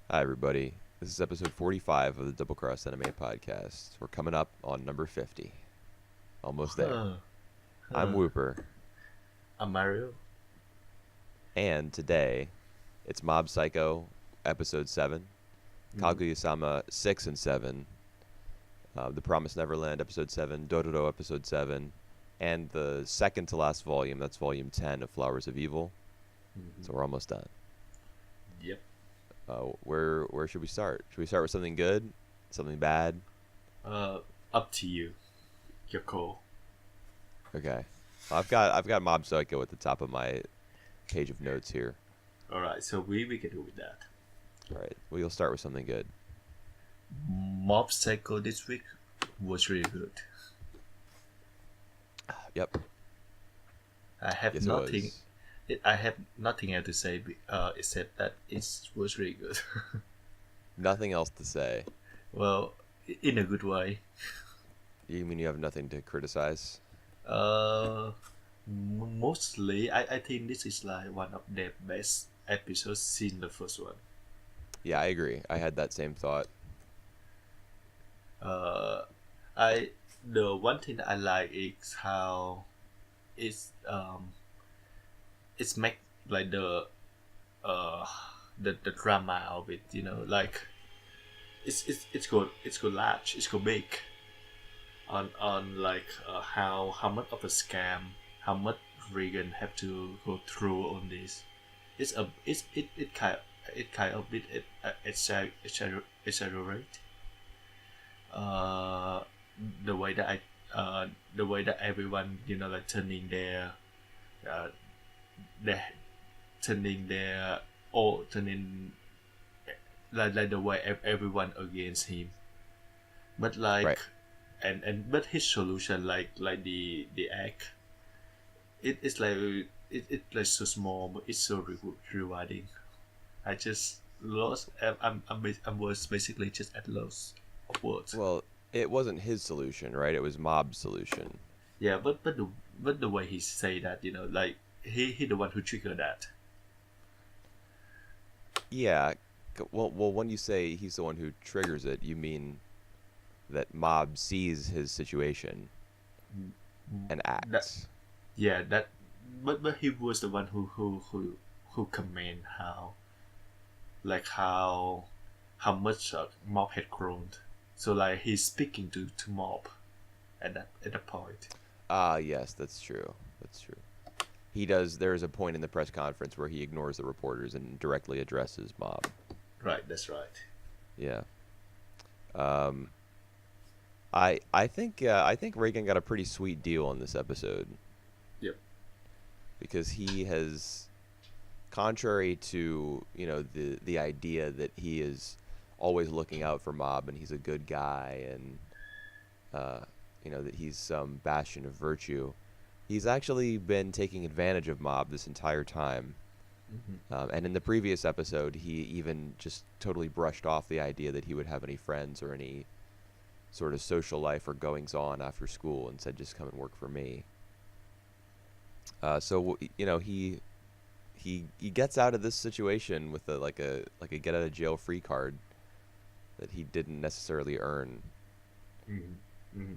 Hi, everybody. This is episode 45 of the Double Cross Anime Podcast. We're coming up on number 50. Almost there. Huh, I'm huh. Whooper, Mario? and today it's Mob Psycho episode 7, Mm, Kaguya-sama 6 and 7, The Promised Neverland episode 7, Dororo episode 7, and the second to last volume, that's volume 10 of Flowers of Evil. mhm. So we're almost done. Yep. Where should we start? Should we start with something good? Something bad? Uh, Up to you. Your call. Okay. I've got Mob Psycho at the top of my page of notes here. Alright, so we can do with that. All right. We'll start with something good. Mob Psycho this week was really good. Yep. I have Yes, it nothing. was. I have nothing else to say. Except that it was really good. Nothing else to say. Well, in a good way. You mean you have nothing to criticize? Uh, Mostly, I think this is like one of the best episodes since the first one. Yeah, I agree. I had that same thought. Uh, I the one thing I like is how it's it's make like uh the drama of it. Like it's go large, it's go big on like how much of a scam, how much Reagan have to go through on this. It kind of bit exaggerate uh, the way that the way that everyone like uh, their turning their all turning like the way everyone against him, but Right. like but his solution like the act it's like it's like so small but it's so rewarding. I just lost. I was basically just at loss of words. Well, it wasn't his solution, right? It was Mob's solution. Yeah, but the way he say that, like he the one who triggered that. Yeah. Well, when you say he's the one who triggers it, you mean that Mob sees his situation Mm, and That acts. yeah that, but he was the one who comment how much Mob had grown. So like he's speaking to Mob at that point. Ah, yes, that's true. That's true. He does. There is a point in the press conference where he ignores the reporters and directly addresses Mob. Right, that's right. Yeah. Um, I think Reagan got a pretty sweet deal on this episode Yep. because he has, contrary to the idea that he is always looking out for Mob and he's a good guy and uh, that he's some bastion of virtue. He's actually been taking advantage of Mob this entire time. Hmm. And in the previous episode, he even just totally brushed off the idea that he would have any friends or any sort of social life or goings on after school and said, just come and work for me. So he gets out of this situation with a get out of jail free card that he didn't necessarily earn. Hmm. Hmm.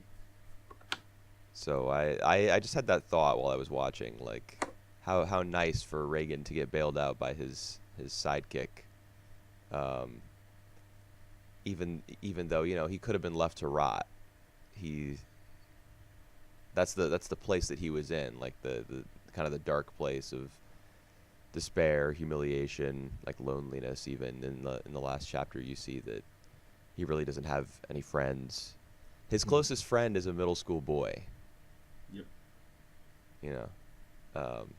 So I just had that thought while I was watching, like how nice for Reagan to get bailed out by his sidekick. Um, even though he could have been left to rot. He that's the place that he was in, like the kind of the dark place of despair, humiliation, like loneliness. Even in the last chapter, you see that he really doesn't have any friends. His Hmm. closest friend is a middle school boy. Yep. You know, um,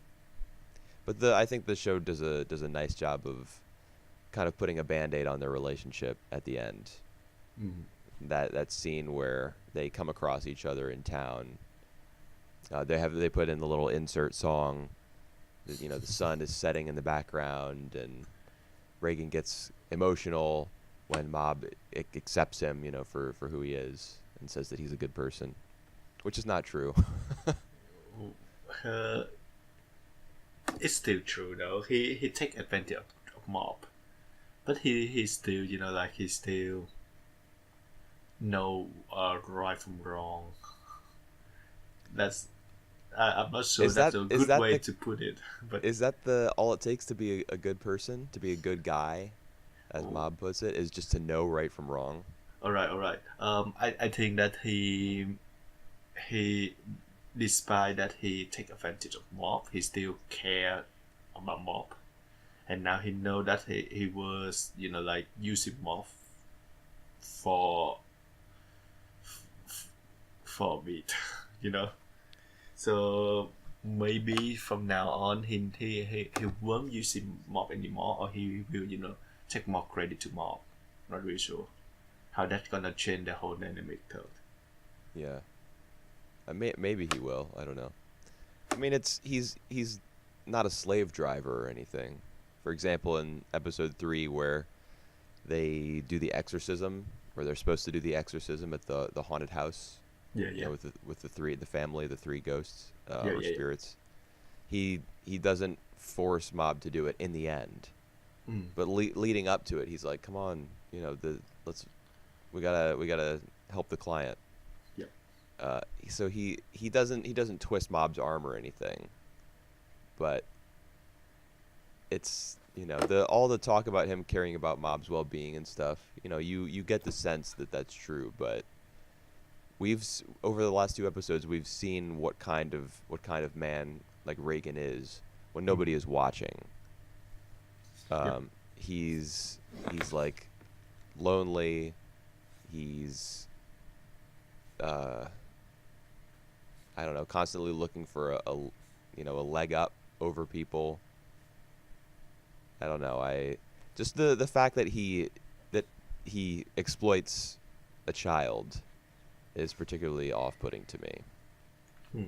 but I think the show does a nice job of kind of putting a band-aid on their relationship at the end. Hmm. That scene where they come across each other in town. They put in the little insert song. The sun is setting in the background, and Reagan gets emotional when Mob accepts him, for who he is, and says that he's a good person, which is not true. It's still true though. He take advantage of Mob, but he still like he still know right from wrong. That's I'm not sure Is that's that a is good that way the to put it, but is that the all it takes to be a good person, to be a good guy, as oh, Mob puts it, is just to know right from wrong? all right. I think that he despite that he take advantage of Mob, he still care about Mob, and now he know that he was like using Mob for for a bit, you know. So maybe from now on he won't use him Mob anymore, or he will take more credit to Mob. Not really sure how that's gonna change the whole dynamic though. Yeah, maybe he will. I don't know. I mean, he's not a slave driver or anything. For example, in episode 3, where they do the exorcism, where they're supposed to do the exorcism at the haunted house, Yeah, you yeah, know, with the three, the family, the three ghosts yeah, or yeah, spirits. He doesn't force Mob to do it in the end, yeah. but leading up to it, he's like, "Come on, let's we gotta help the client." Yeah. So he doesn't twist Mob's arm or anything, but it's the all the talk about him caring about Mob's well-being and stuff. You get the sense that that's true, but over the last 2 episodes we've seen what kind of man like Reagan is when Mm. nobody is watching. Yep. He's like lonely. He's uh I don't know, constantly looking for a leg up over people. I don't know. I just the fact that he exploits a child is particularly off-putting to me. Hmm.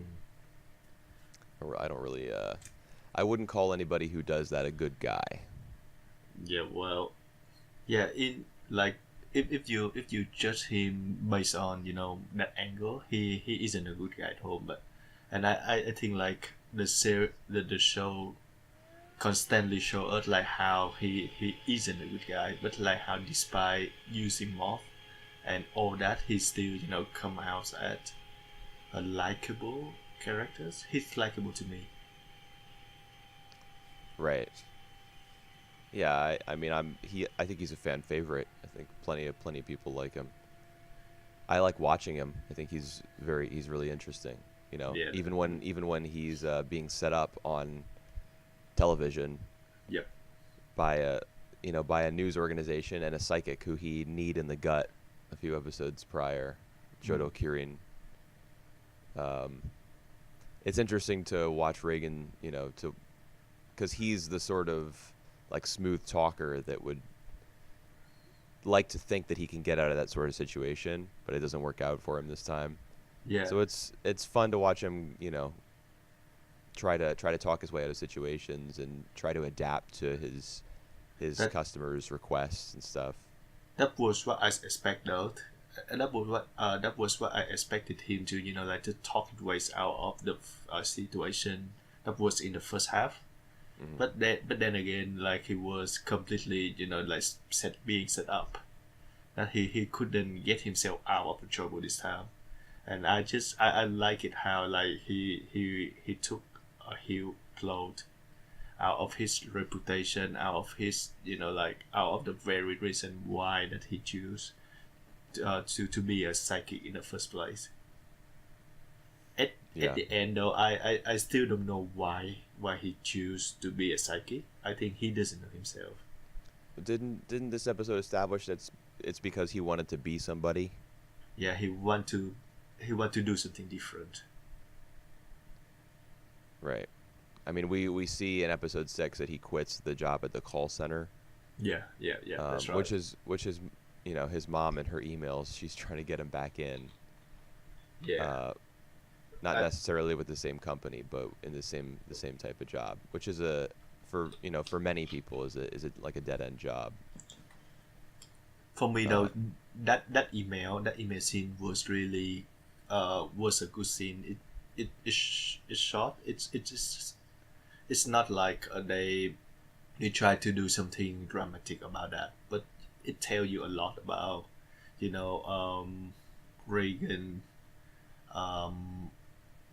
I don't really I wouldn't call anybody who does that a good guy. Yeah, well, yeah. In like, if you judge him based on that angle, he isn't a good guy at all. But and I think like the show constantly show us like how he isn't a good guy, but like how despite using Moth and all that, he still come out as a likable characters. He's likable to me. Right. Yeah, I mean I think he's a fan favorite. I think plenty of people like him. I like watching him. I think he's really interesting. Yeah. Even when he's being set up on television Yep. by a news organization and a psychic who he kneed in the gut a few episodes prior, Mm. Jodo Kirin. It's interesting to watch Reagan, because he's the sort of like smooth talker that would like to think that he can get out of that sort of situation, but it doesn't work out for him this time. Yeah. So it's fun to watch him, try to talk his way out of situations and try to adapt to his That customers' requests and stuff. that was what I expected. That was what I expected him to like to talk his ways out of the situation that was in the first half. Hmm. But then again, like he was completely like being set up that he couldn't get himself out of the trouble this time. And I like it how like he took a heel cloth out of his reputation, out of his like out of the very reason why that he chose to be a psychic in the first place. At Yeah. the end though, I still don't know why he chose to be a psychic. I think he doesn't know himself. Didn't this episode establish that it's because he wanted to be somebody? Yeah, he want to do something different. Right. I mean, we see in episode 6 that he quits the job at the call center, Yeah, that's right. which is his mom in her emails. She's trying to get him back in, Yeah. not I, necessarily with the same company, but in the same type of job, which is for many people is a like a dead end job. for me Uh, though, that email scene was really was a good scene. It's short. It's not like they He tried to do something dramatic about that, but it tells you a lot about, you know, Reagan, um,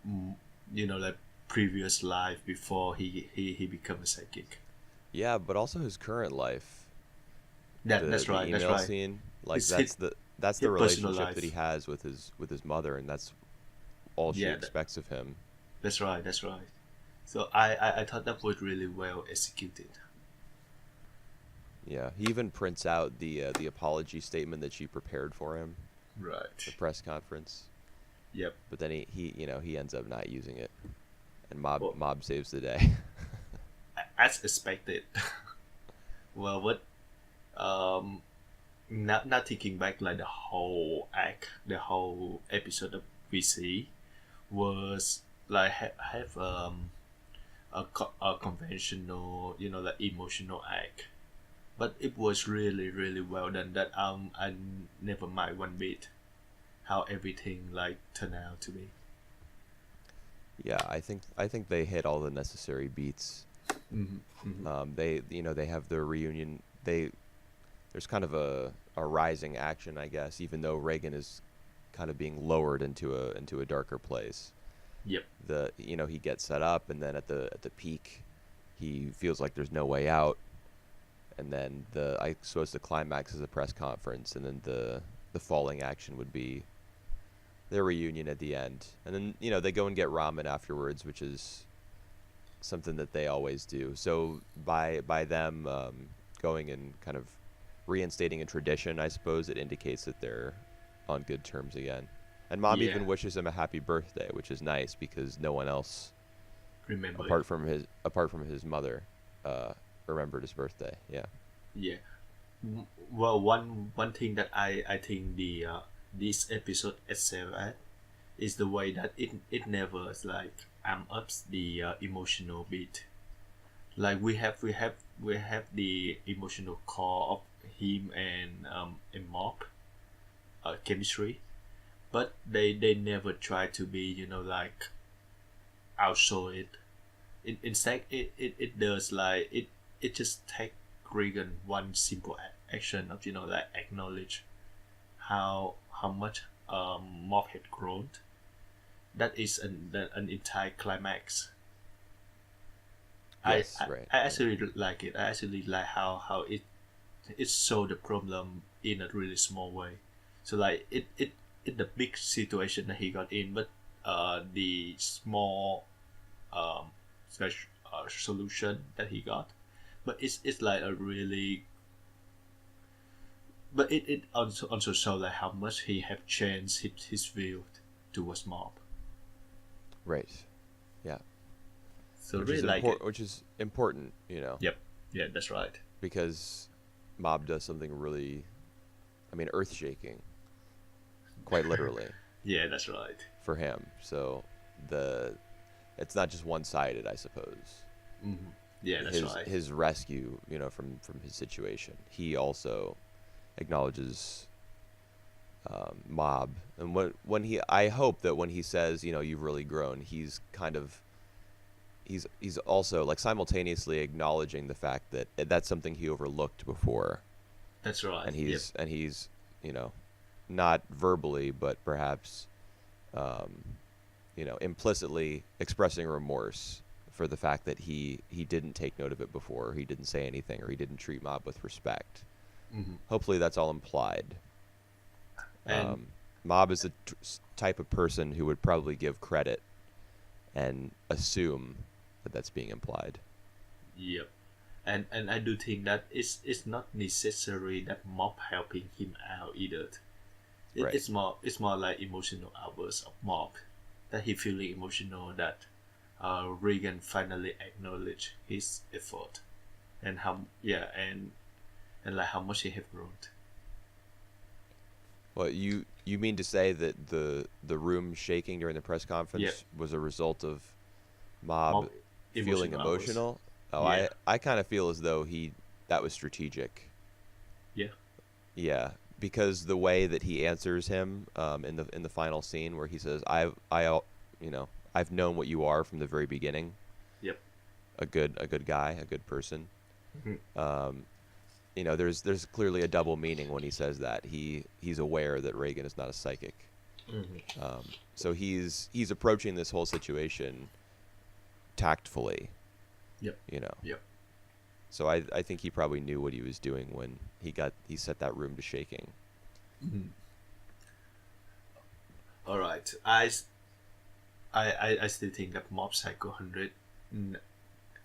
mm, like previous life before he become a psychic. Yeah, but also his current life, That's the right. That's email right. scene, like His his, that's the his personal relationship that he life. has with his mother, and that's all she Yeah, expects of him. that's right. That's right. So I thought that was really well executed. Yeah, he even prints out the apology statement that she prepared for him, the Right. press conference. Yep. But then he ends up not using it, and Well, Mob saves the day. as expected. Well, what um not taking back like the whole act, the whole episode that we see was like have a conventional, like emotional act, but it was really really well done. That I never mind one bit how everything like turned out to be. Yeah, I think they hit all the necessary beats. Mm-hmm. They have their reunion. There's kind of a rising action, I guess, even though Reagan is kind of being lowered into a darker place. Yep. He gets set up, and then at the peak, he feels like there's no way out, and then I suppose the climax is a press conference, and then the falling action would be their reunion at the end, and then they go and get ramen afterwards, which is something that they always do. So by them going and kind of reinstating a tradition, I suppose it indicates that they're on good terms again. And Mom Yeah. even wishes him a happy birthday, which is nice because no one else Remember it. apart from his mother remembered his birthday. Yeah. Yeah. Well, one thing that I think the this episode excel at is the way that it never like ups the emotional beat. Like we have the emotional core of him and Mop chemistry, but they never try to be like outshow it. Instead it does like it just take Reagan one simple action of like acknowledge how much Mob had grown. That is an entire climax. I, Yes. I, Right. I actually like it. I actually like how it solved the problem in a really small way. So like it the big situation that he got in, but the small solution that he got, but it's like a really, but it also show like how much he have changed his view towards Mob. Right. Yeah. So really like it. Which is important, Yep. Yeah, that's right. because Mob does something really, I mean, earth shaking, quite literally, Yeah, that's right. for him. So the it's not just one sided, I suppose. Hmm. Yeah, that's right. His rescue, from his situation. He also acknowledges Mob, and I hope that when he says, you've really grown, he's kind of he's also like simultaneously acknowledging the fact that that's something he overlooked before, That's right. and Yep. he's not verbally but perhaps um, implicitly expressing remorse for the fact that he didn't take note of it before, or he didn't say anything, or he didn't treat Mob with respect. Hmm. Hopefully that's all implied. And Mob is the type of person who would probably give credit and assume that that's being implied. yep. And I do think that it's not necessary that Mob helping him out either. Right. It's more like emotional outburst of Mob, that he feeling emotional that Reagan finally acknowledged his effort, and how and like how much he have grown. Well, you mean to say that the room shaking during the press conference Yeah. was a result of Mob Mob feeling emotional outburst. emotional? Oh, Yeah. I kind of feel as though that was strategic. Yeah. Yeah, because the way that he answers him in the final scene where he says, I've known what you are from the very beginning, Yep. a good guy, a good person. Mhm. There's clearly a double meaning when he says that he's aware that Reagan is not a psychic. Mhm. So he's approaching this whole situation tactfully, Yep. you know. Yep. So I think he probably knew what he was doing when he set that room to shaking. Mhm. All right. I still think that Mob Psycho 100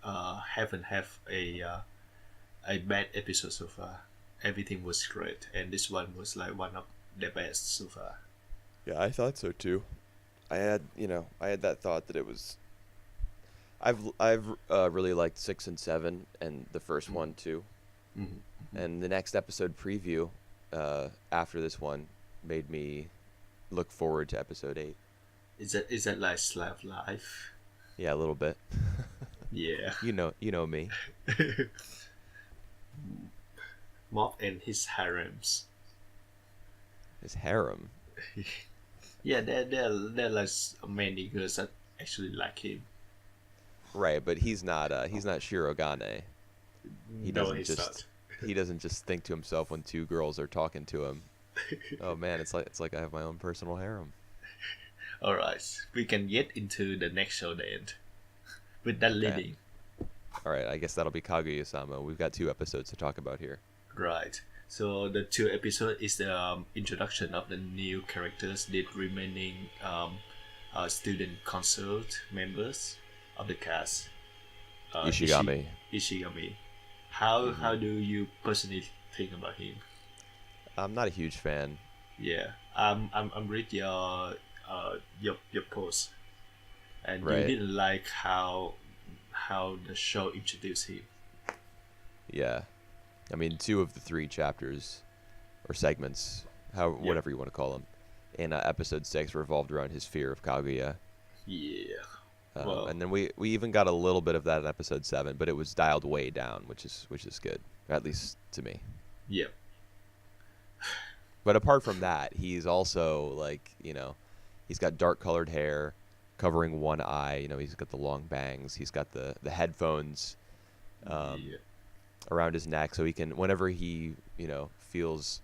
haven't have a bad episode so far. Everything was great, and this one was like one of the best so far. Yeah, I thought so too. I had that thought that it was. I've really liked 6 and 7 and the first Mm-hmm. one too. Mm-hmm. And the next episode preview, after this one, made me look forward to episode 8. Is that like Slave Life? Yeah, a little bit. Yeah. You know me. Mob and his harems. His harem. Yeah, there are like many girls that actually like him. Right, but he's not Shirogane. He No, doesn't he's just not. he doesn't just think to himself when two girls are talking to him. Oh man, it's like I have my own personal harem. All right, we can get into the next show then. With that Okay. leading, All right, I guess that'll be Kaguya-sama. We've got 2 episodes to talk about here. right? So the 2 episode is the introduction of the new characters, the remaining student consult members of the cast. Ishigami. Ishigami. How Mhm. how do you personally think about him? I'm not a huge fan. Yeah, I'm read your post, and you Right. didn't like how the show introduced him. Yeah. I mean, 2 of the 3 chapters or segments, whatever you want to call them, in episode 6 revolved around his fear of Kaguya. Yeah. Well, And then we even got a little bit of that in episode 7, but it was dialed way down, which is good, at least to me. yeah. But apart from that, he's also like, he's got dark colored hair covering one eye. He's got the long bangs. He's got the headphones Yeah. around his neck, so he can, whenever he feels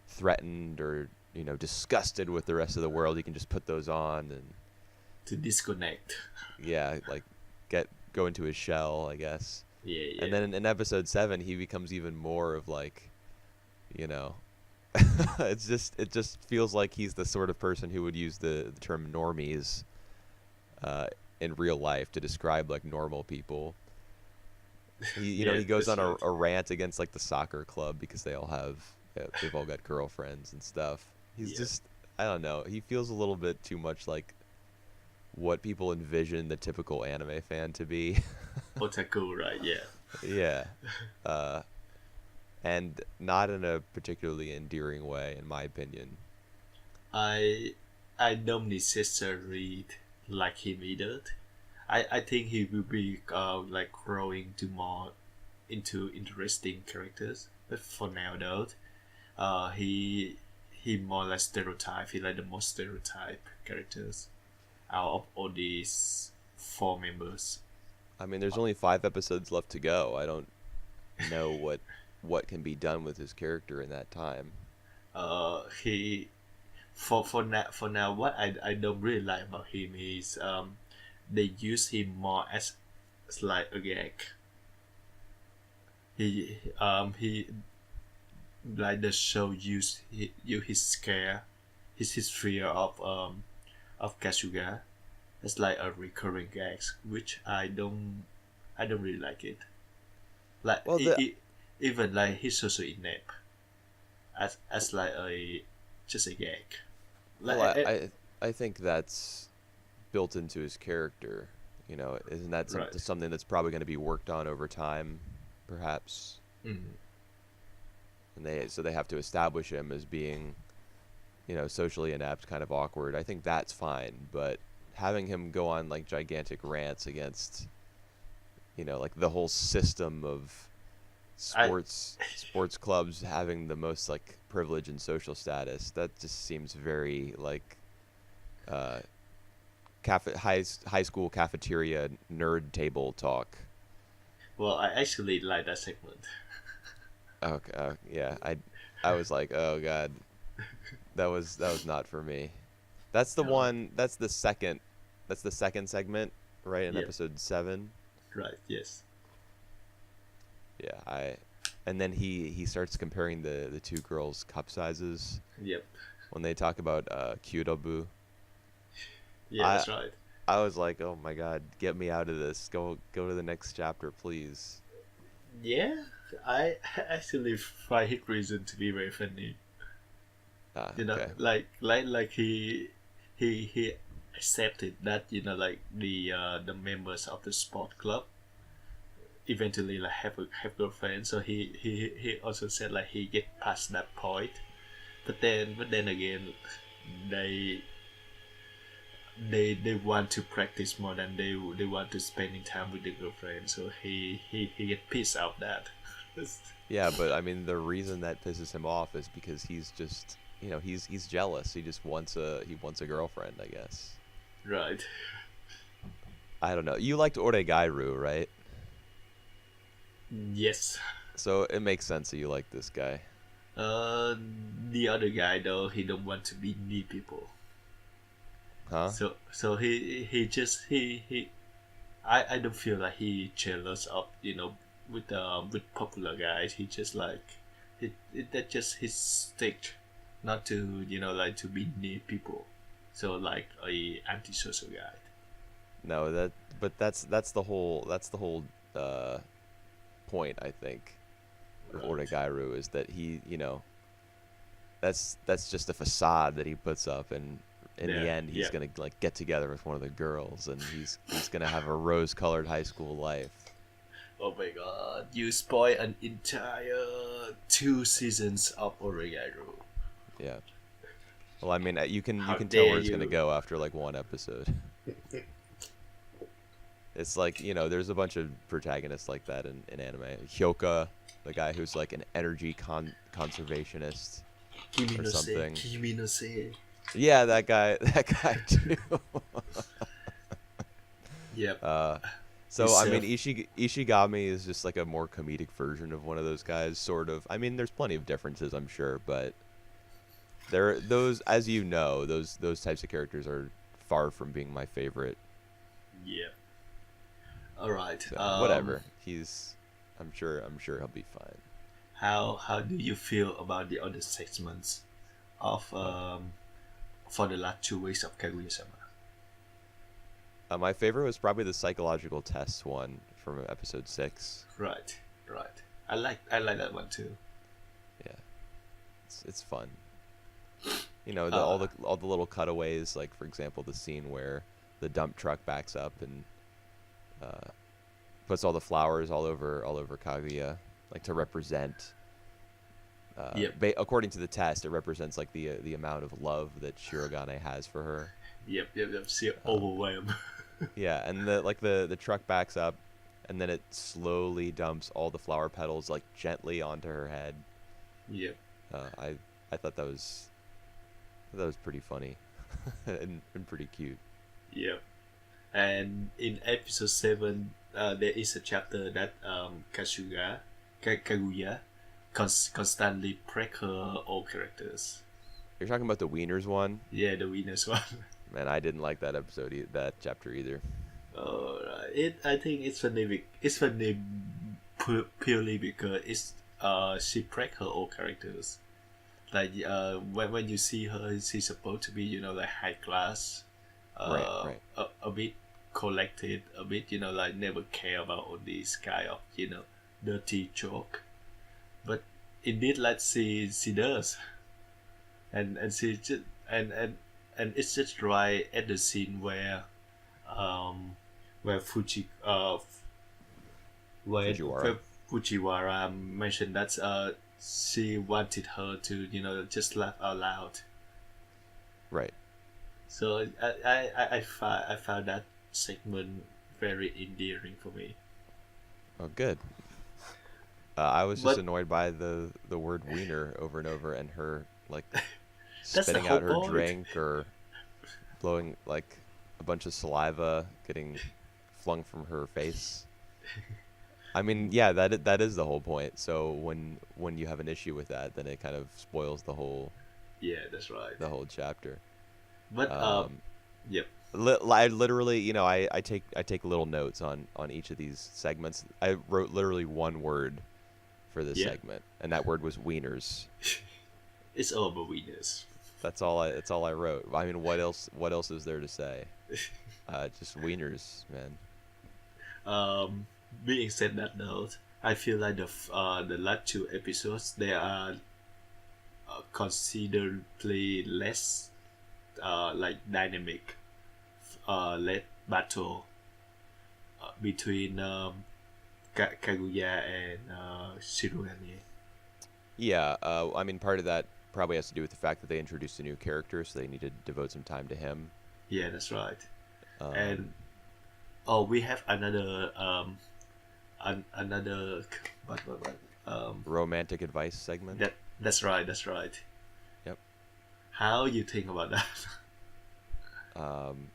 threatened or disgusted with the rest of the world, he can just put those on and To disconnect. yeah, like go into his shell, I guess. Yeah, yeah. And then in episode 7, he becomes even more of like, it just feels like he's the sort of person who would use the term normies in real life to describe like normal people. Yeah, He goes that's on right. a rant against like the soccer club because they've all got girlfriends and stuff. He's Yeah. just, I don't know. He feels a little bit too much like what people envision the typical anime fan to be. Otaku, right? Yeah. Yeah. And not in a particularly endearing way, in my opinion. I don't necessarily like him either. I think he will be like growing to more into interesting characters. But for now though, he more like stereotype. He like the most stereotype characters out of all these 4 members. I mean, there's only 5 episodes left to go. I don't know what can be done with his character in that time. He for now what I don't really like about him is they use him more as like a gag. He like the show use his scare his fear of Kasuga as like a recurring gags, which I don't really like it. Like Well, even like he's also inept as like a just a gag. Like well, I think that's built into his character. Isn't that Right. something that's probably going to be worked on over time, perhaps? mm, And they have to establish him as being, socially inept, kind of awkward. I think that's fine, but having him go on like gigantic rants against, like the whole system of I sports clubs having the most like privilege and social status, that just seems very like uh, high school cafeteria nerd table talk. Well, I actually like that segment. Okay, yeah, I was like, oh god, that was not for me. That's the Uh, one. That's the second. That's the second segment, right in yep, episode 7. right, yes. Yeah, and then he starts comparing the two girls' cup sizes Yep, when they talk about Kyudobu. yeah, I that's right. I was like, oh my god, get me out of this. Go to the next chapter, please. Yeah, I actually find his reason to be very funny. Okay. Like he accepted that like the members of the sport club eventually like have girlfriends. So he also said like he get past that point, but then again, they they want to practice more than they want to spending time with the girlfriend. So he get pissed out that. Yeah, but I mean, the reason that pisses him off is because he's just, he's jealous. He wants a girlfriend, I guess. Right. I don't know. You liked Oregairu, right? Yes. So it makes sense that you like this guy. Uh, the other guy though he don't want to be near people. Huh? So he I don't feel like he jealous of with popular guys. He just like that just his stick, not to like to be near people. So like a antisocial guy. No, but that's the whole uh point, I think, of Right. Oregairu is that that's just a facade that he puts up, and in the Yeah. end he's Yeah. gonna like get together with one of the girls, and he's gonna have a rose-colored high school life. Oh my god! You spoil an entire 2 seasons of Oregairu. Yeah. Well, I mean, you can you How can tell dare where it's gonna you! go after like one episode. It's like, there's a bunch of protagonists like that in anime. Hyoka, the guy who's like an energy conservationist Kimi or no se, something. Kimi no se. Yeah, that guy, that guy too. Yep. uh, You so I mean, serve. Ishigami is just like a more comedic version of one of those guys, sort of. I mean, there's plenty of differences, I'm sure, but those, as you know, those types of characters are far from being my favorite. Yep. All right. So whatever. I'm sure he'll be fine. How do you feel about the other segments of What? for the last 2 weeks of Kaguya-sama? My favorite was probably the psychological test one from episode 6. Right. Right. I like that one too. Yeah, it's fun. The all Uh. the little cutaways, like for example, the scene where the dump truck backs up and uh, puts all the flowers all over Kaguya, like to represent. Yep. According to the test, it represents like the amount of love that Shirogane has for her. Yep. Yep. Yep. See, Uh, overwhelmed. yeah, and the truck backs up, and then it slowly dumps all the flower petals like gently onto her head. Yep. I thought that was pretty funny, and pretty cute. Yep. And in episode 7, there is a chapter that Kaguya constantly prank her all characters. You're talking about the Wieners one? Yeah, the winners one. Man, I didn't like that that chapter either. I think it's funny. It's funny purely because she prank her all characters. Like when you see her, she's supposed to be like high class, Right, right. a bit collected, a bit like never care about all these kind of dirty joke. But indeed, like she does, and she just and it's just right at the scene um where Fujiwara. where Fujiwara mentioned that she wanted her to just laugh out loud. Right. So I found that segment very endearing for me. Oh, good. I was just But annoyed by the word wiener over and over, and her like that's the spitting whole out her point. drink or blowing like a bunch of saliva getting flung from her face. I mean, yeah, that is the whole point. So when you have an issue with that, then it kind of spoils Yeah, that's right. the whole chapter. But Um, yep, I literally, I take little notes on each of these segments. I wrote literally one word for this yeah. segment, and that word was wieners. It's all about winners. That's all I wrote. I mean, what else is there to say? Just wieners, man. Um, being said that note, I feel like the last two episodes they are considerably less like dynamic, less battle between Kaguya and Shirogane. Yeah, I mean, part of that probably has to do with the fact that they introduced a new character, so they need to devote some time to him. Yeah, that's right. And Um, oh, we have another another what romantic advice segment. that's right, that's right. Yep. How you think about that? Um,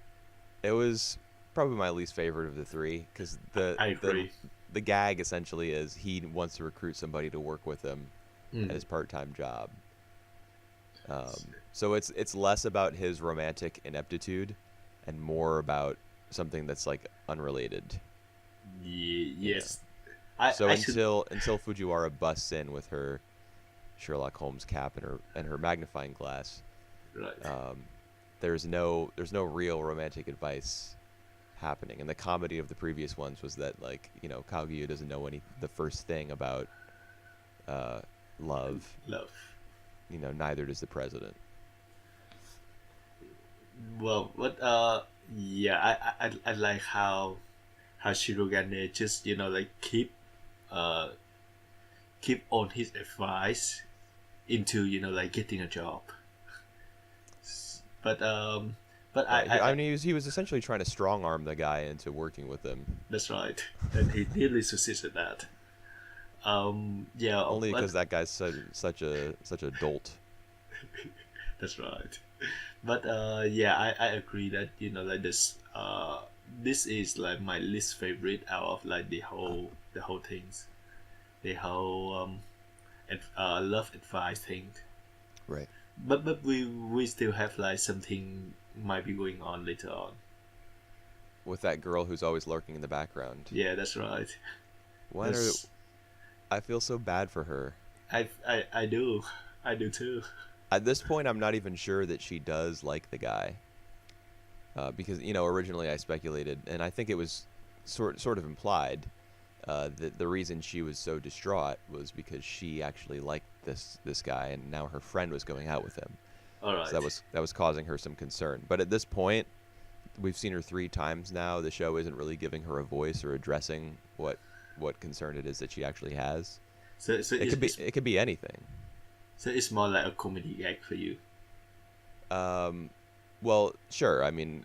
it was probably my least favorite of the three because I agree. the gag essentially is he wants to recruit somebody to work with him at Mm. his part-time job. So it's less about his romantic ineptitude and more about something that's like unrelated. You know. Yes, So I should until Fujiwara busts in with her Sherlock Holmes cap and her magnifying glass, right. um, there's no real romantic advice happening. And the comedy of the previous ones was that like Kaguya doesn't know the first thing about uh, love. Love. Neither does the president. Well, what yeah, I like how Shirogane just like uh keep on his advice into like getting a job. But I mean, he was essentially trying to strong arm the guy into working with him, that's right, and he nearly succeeded that. Yeah, only because but that guy's such a dolt. that's right. But yeah, I agree that like this is like my least favorite out of like the whole things, the whole love advice thing. Right. But we still have like something might be going on later on. With that girl who's always lurking in the background. Yeah, that's right. When are That's I feel so bad for her. I do, I do too. At this point, I'm not even sure that she does like the guy. Because originally I speculated, and I think it was sort of implied that the reason she was so distraught was because she actually liked this guy, and now her friend was going out with him. All So right. that was causing her some concern. But at this point, we've seen her 3 times now. The show isn't really giving her a voice or addressing what concern it is that she actually has. So It could be anything. so it's more like a comedy gag for you. Um, well, sure. I mean,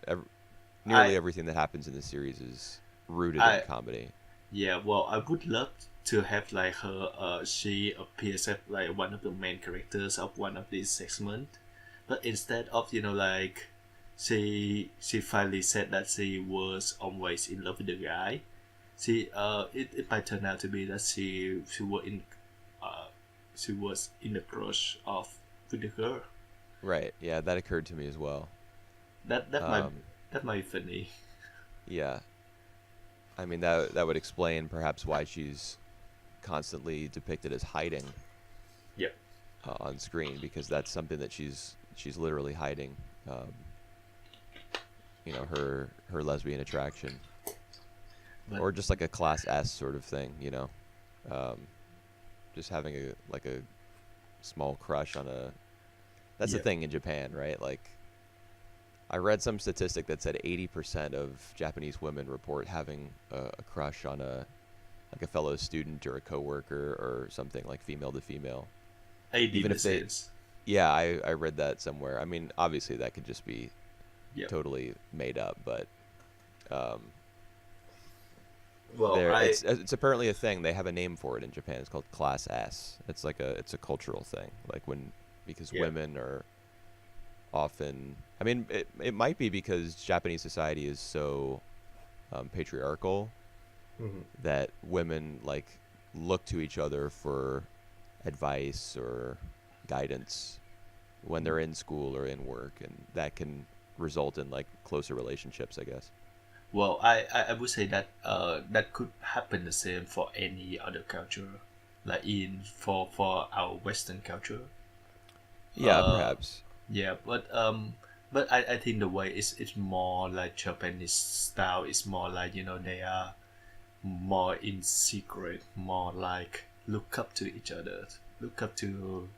nearly I everything that happens in the series is rooted in I comedy. Yeah, well, I would love to have like her. She appears as like one of the main characters of one of these segments, but instead of like, she finally said that she was always in love with the guy. It might turn out to be that uh she was in the crush of with the girl. Right. Yeah, that occurred to me as well. That might Um, that might be funny. yeah. I mean, that would explain perhaps why she's constantly depicted as hiding Yep. on screen, because that's something that she's literally hiding. Her lesbian attraction, But or just like a class S sort of thing. Um, just having a small crush on a. That's the yeah. thing in Japan, right? Like, I read some statistic that said 80% of Japanese women report having a crush on a fellow student or a coworker or something, like female to female. eighty Even if they, percent. yeah, I read that somewhere. I mean, obviously that could just be Yep. totally made up, but um, Well, it's apparently a thing. They have a name for it in Japan. It's called Class S. It's a cultural thing. Like because yeah. women are often. I mean, it might be because Japanese society is so patriarchal Mm-hmm. that women like look to each other for advice or guidance when they're in school or in work, and that can result in like closer relationships, I guess. Well, I would say that that could happen the same for any other culture, like in for our Western culture. Yeah, Uh, perhaps. yeah, but I think the way it's more like Japanese style. It's more like they are more in secret, more like look up to each other, look up to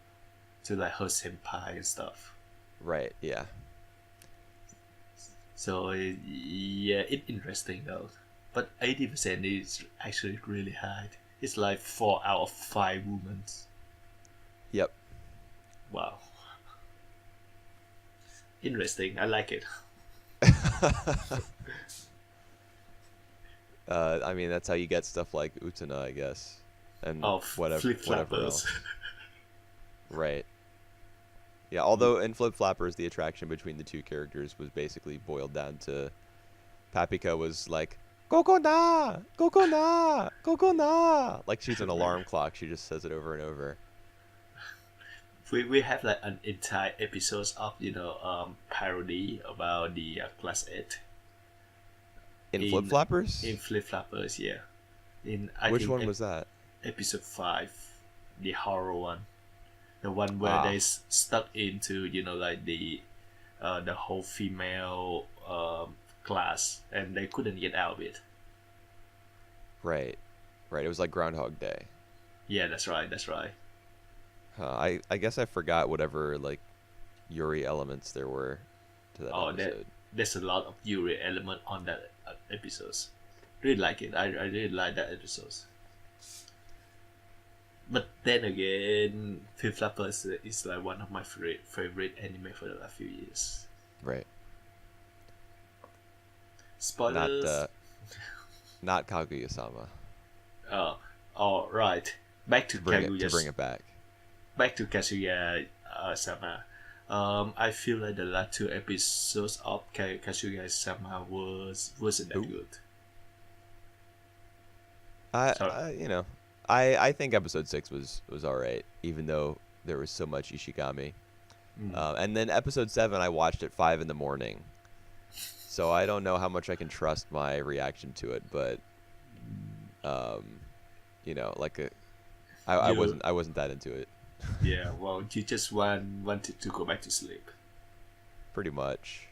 like her senpai and stuff. Right. Yeah. So yeah, it's interesting though. But 80% is actually really high. It's like 4 out of 5 women. Yep. Wow, interesting. I like it. I mean, that's how you get stuff like Utana, I guess, and Oh, flip whatever flappers. else. Right. Yeah. Although in Flip Flappers, the attraction between the two characters was basically boiled down to Papika was like, "Coco na, Coco na, Coco na," like she's an alarm clock. She just says it over and over. We have like an entire episode of parody about the class 8 In Flip in Flappers, flip flappers. Yeah, in I which think one was that? episode 5, the horror one, the one where Ah, they stuck into like the whole female class and they couldn't get out of it. right, right. It was like Groundhog Day. Yeah, that's right. That's right. I guess I forgot whatever like Yuri elements there were to that Oh, episode. there's a lot of Yuri element on that episodes. Really like it. I really like that episodes. But then again, Flip Flappers is like one of my favorite anime for the last few years. Right. Not Spoilers. not Kaguya-sama. Oh, all right. Back to To bring Kaguya. it back. Back to Kaguya Sama. I feel like the last 2 episodes of Kaguya Sama wasn't that Ooh. good. Sorry. I think episode 6 was all right, even though there was so much Ishigami. Mm. And then episode 7 I watched at 5 in the morning, so I don't know how much I can trust my reaction to it. But um, like You, I wasn't that into it. yeah. Well, you just wanted to go back to sleep. Pretty much.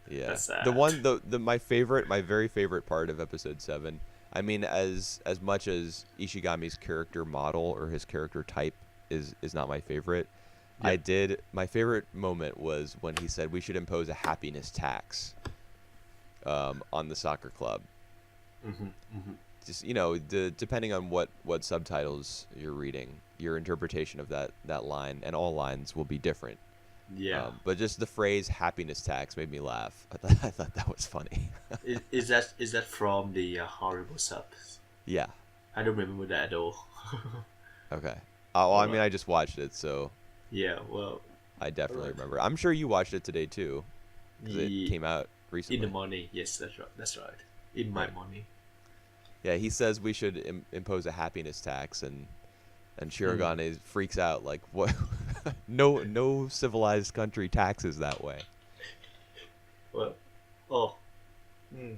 Yeah. That's sad. My very favorite part of episode 7. I mean, as much as Ishigami's character model or his character type is not my favorite, Yep. my favorite moment was when he said we should impose a happiness tax on the soccer club. Mm-hmm, mm-hmm. Just depending on what subtitles you're reading, your interpretation of that line and all lines will be different. Yeah. But just the phrase "happiness tax" made me laugh. I thought that was funny. Is that from the horrible subs? Yeah. I don't remember that at all. Okay. Oh, well, I mean, Well, I just watched it, so yeah. Well, I definitely alright. remember. I'm sure you watched it today too, because it The came out in recently. the morning. Yes, that's right. That's right. In my Right. morning. Yeah, he says we should impose a happiness tax, and Mm. Shirogane freaks out like, what? No civilized country taxes that way. Well, oh, mm.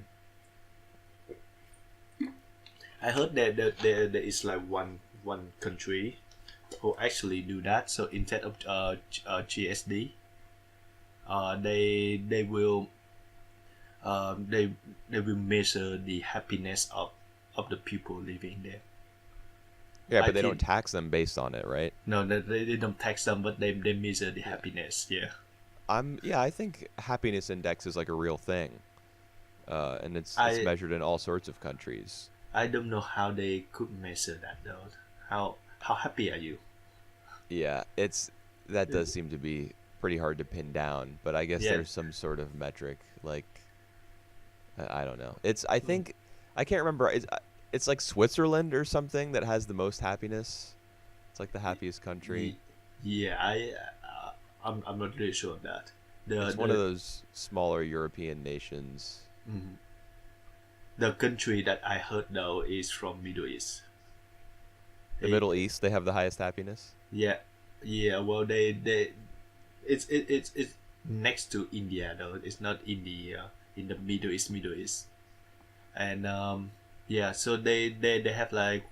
I heard that there is like one country who actually do that. So instead of GSD, they will um, they they will measure the happiness of the people living there. Yeah, I but they don't think tax them based on it, right? no, they don't tax them, but they measure the happiness. Yeah, Yeah, I think happiness index is like a real thing, and it's I measured in all sorts of countries. I don't know how they could measure that though. How happy are you? Yeah, that does seem to be pretty hard to pin down, but I guess Yeah. there's some sort of metric. Like I don't know. I Mm. think I can't remember. It's like Switzerland or something that has the most happiness. It's like the happiest country. Ye- Yeah, I'm not really sure of that. It's one of those smaller European nations. Mhm. the country that I heard though is from Middle East. The It, Middle East, they have the highest happiness. yeah, yeah. Well, it's next to India though. It's not India in the Middle East, and yeah. So they have like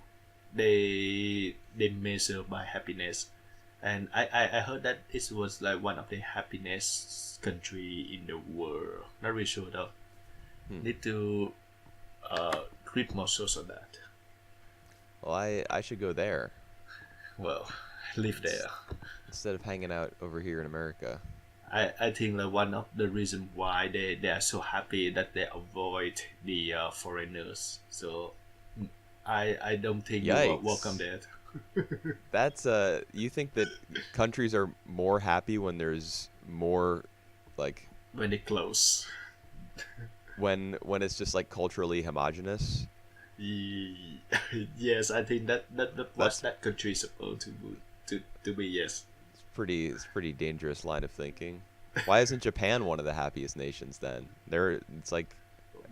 they measure by happiness, and I heard that it was like one of the happiness country in the world. Not really sure though. Hmm. Need to read more source on that. Well, I should go there Well, live there. instead of hanging out over here in America. I think like one of the reason why they are so happy that they avoid the foreigners. So I don't think you are welcome Yikes. there That's you think that countries are more happy when there's more like when they close. when it's just like culturally homogenous? Yes, I think that what That's that country is supposed to be. Yes. it's pretty dangerous line of thinking. Why isn't Japan one of the happiest nations then? It's like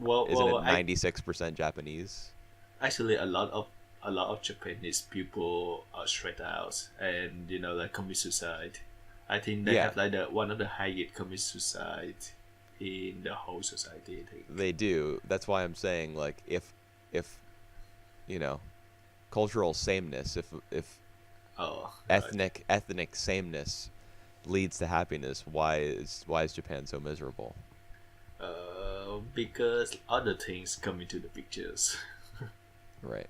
isn't it I 96% Japanese? actually a lot of Japanese people are straight out and like commit suicide. I think they Yeah, have like the one of the highest commit suicide in the whole society. I think. they do. That's why I'm saying like if you know, cultural sameness, if Oh, right. ethnic sameness leads to happiness, why is Japan so miserable? Because other things come into the pictures. Right.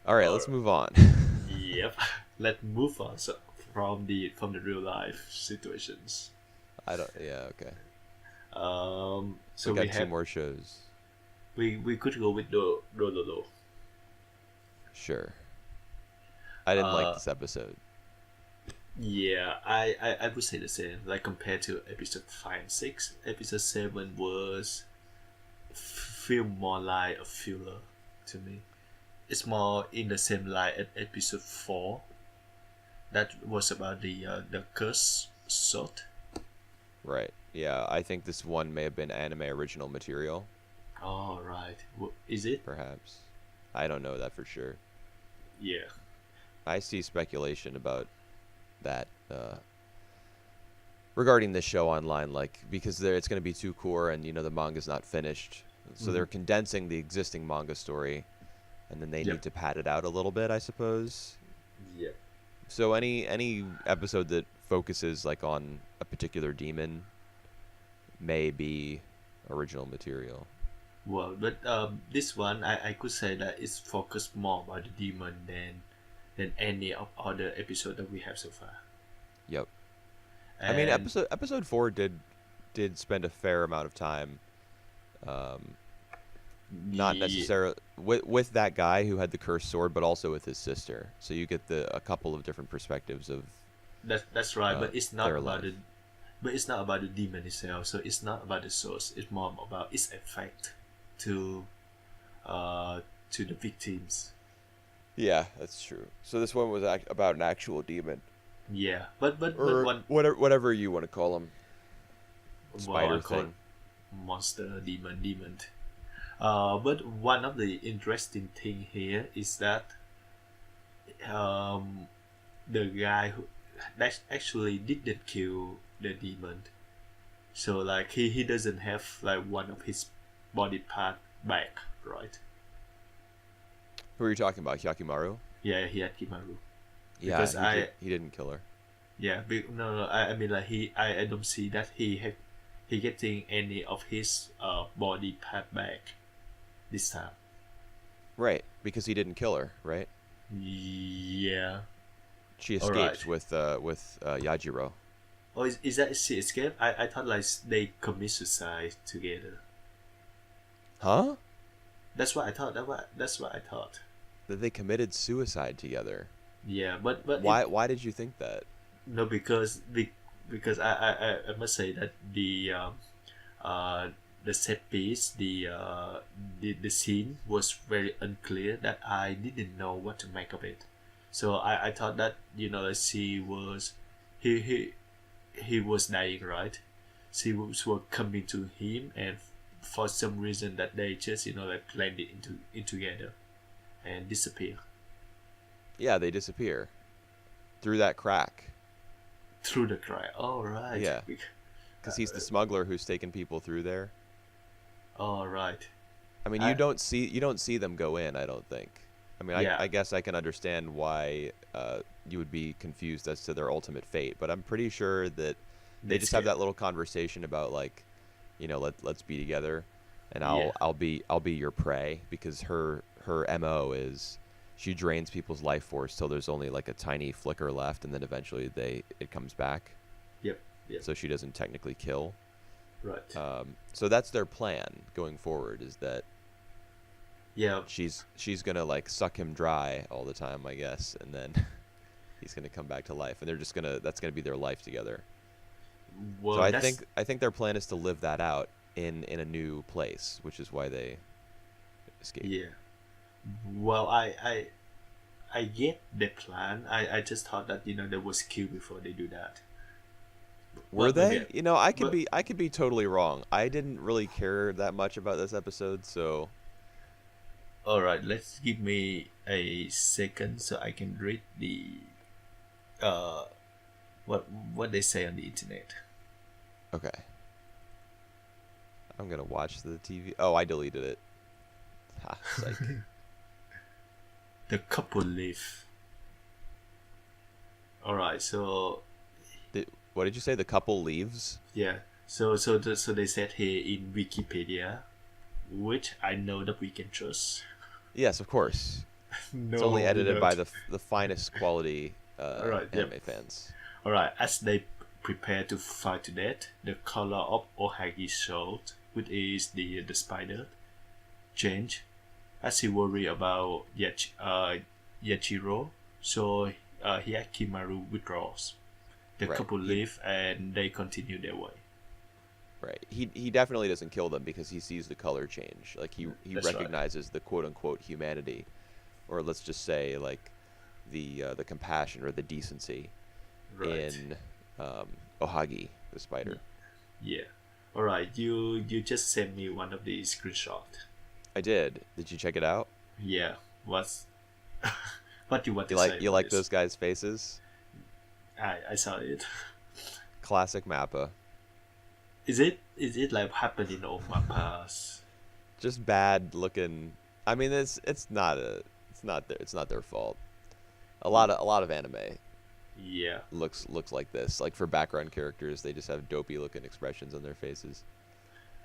All right, let's Or move on. yep. Let's move on from the real life situations. I don't. Yeah. Okay. We So we got two have more shows. we could go with the Rololo. Sure. I didn't like Uh, this episode. yeah, I would say the same. Like compared to episode 5 and 6, episode 7 was feel more like a filler to me. It's more in the same line as episode 4. That was about the curse sword. Right. Yeah. I think this one may have been anime original material. Oh right, is it? Perhaps. I don't know that for sure. Yeah. I see speculation about that regarding this show online, like because it's going to be too core, and the manga's not finished, so Mm-hmm. they're condensing the existing manga story, and then they Yep. need to pad it out a little bit, I suppose. Yep. So any episode that focuses like on a particular demon may be original material. Well, but this one I could say that it's focused more about the demon than any of other episode that we have so far. Yep. I mean, And episode 4 did spend a fair amount of time, um, not the necessarily with that guy who had the cursed sword, but also with his sister. So you get a couple of different perspectives of that's right, uh, but it's not their about life. the demon itself. So it's not about the source. It's more about its effect to uh to the victims. Yeah, that's true. So this one was about an actual demon, Yeah, but or one whatever you want to call him, well I spider call thing. monster demon. But one of the interesting thing here is that um the guy who that actually didn't kill the demon. So like he doesn't have like one of his body part back, right? Who are you talking about, Hyakimaru? Yeah, he had Kimaru. Yeah, Because I he didn't kill her. yeah, no, I mean like I don't see that he getting any of his body part back this time. Right, because he didn't kill her, right? Yeah. She All right. escapes with Yajiro. Oh, is that she escape? I thought like they commit suicide together. Huh? That's what I thought. That's what I thought. That they committed suicide together. Yeah, but Why did you think that? no, because I must say that uh the set piece the scene was very unclear that I didn't know what to make of it. So I thought that she was he was dying, right? She was coming to him and for some reason that they just like blended in together and disappear Yeah, they disappear through that crack. through the crack. All right. Yeah, because he's the smuggler who's taking people through there. All right. I mean, I you don't see them go in. I don't think. I mean, Yeah. I guess I can understand why you would be confused as to their ultimate fate, but I'm pretty sure that they Let's just have get. that little conversation about like, let's be together, and Yeah. I'll be your prey, because her MO is she drains people's life force till there's only like a tiny flicker left, and then eventually it comes back, Yep. Yep. so she doesn't technically kill. Right. So that's their plan going forward, is that Yeah. she's gonna like suck him dry all the time, I guess, and then he's gonna come back to life, and that's gonna be their life together. So Well, that's I think their plan is to live that out in a new place, which is why they escape. yeah. Well, I get the plan. I just thought that they was killed before they do that. Were But maybe, they? but I could be totally wrong. I didn't really care that much about this episode, so all right. Let's give me a second so I can read the uh what they say on the internet. okay. I'm gonna watch the TV. Oh, I deleted it. Ha, psych. The couple live. All right. So What did you say? The couple leaves? yeah. So they said here in Wikipedia, which I know that we can trust. Yes, of course. No, It's only we edited by don't. the finest quality All right. anime Yep. fans. All right. As they prepare to fight to death, the color of Ohagi showed, which is the spider, change as he worry about Yachiro. So Hyakimaru withdraws. The Right. couple leave and they continue their way. Right. He definitely doesn't kill them because he sees the color change. Like he That's right. recognizes the quote unquote humanity, or let's just say like the compassion or the decency Right. in Ohagi, the spider. Yeah. All right. You just sent me one of the screenshot. I did. Did you check it out? Yeah. What's what you want to You say? you about like this? those guys' faces? I saw it. Classic Mappa. Is it like happened in all my past? Just bad looking. I mean, it's not their fault. A lot of anime Yeah. looks like this. Like for background characters, they just have dopey looking expressions on their faces.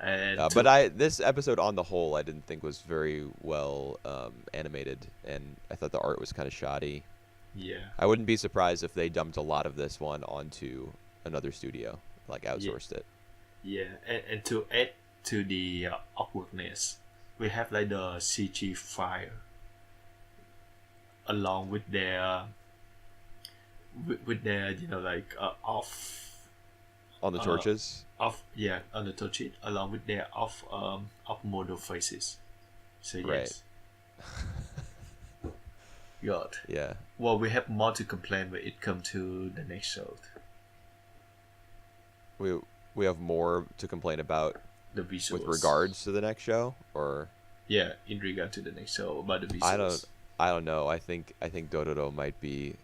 And But this episode on the whole, I didn't think was very well animated, and I thought the art was kind of shoddy. yeah. I wouldn't be surprised if they dumped a lot of this one onto another studio, like outsourced it. Yeah, and to add to the awkwardness, we have like the CG fire along with their like On the Uh, torches, on the touch it along with their off model faces. So Right. yes, God. yeah. Well, we have more to complain when it comes to the next show, We have more to complain about the visuals. with regards to the next show, or Yeah, in regard to the next show about the visuals. I don't know. I think Dororo might be.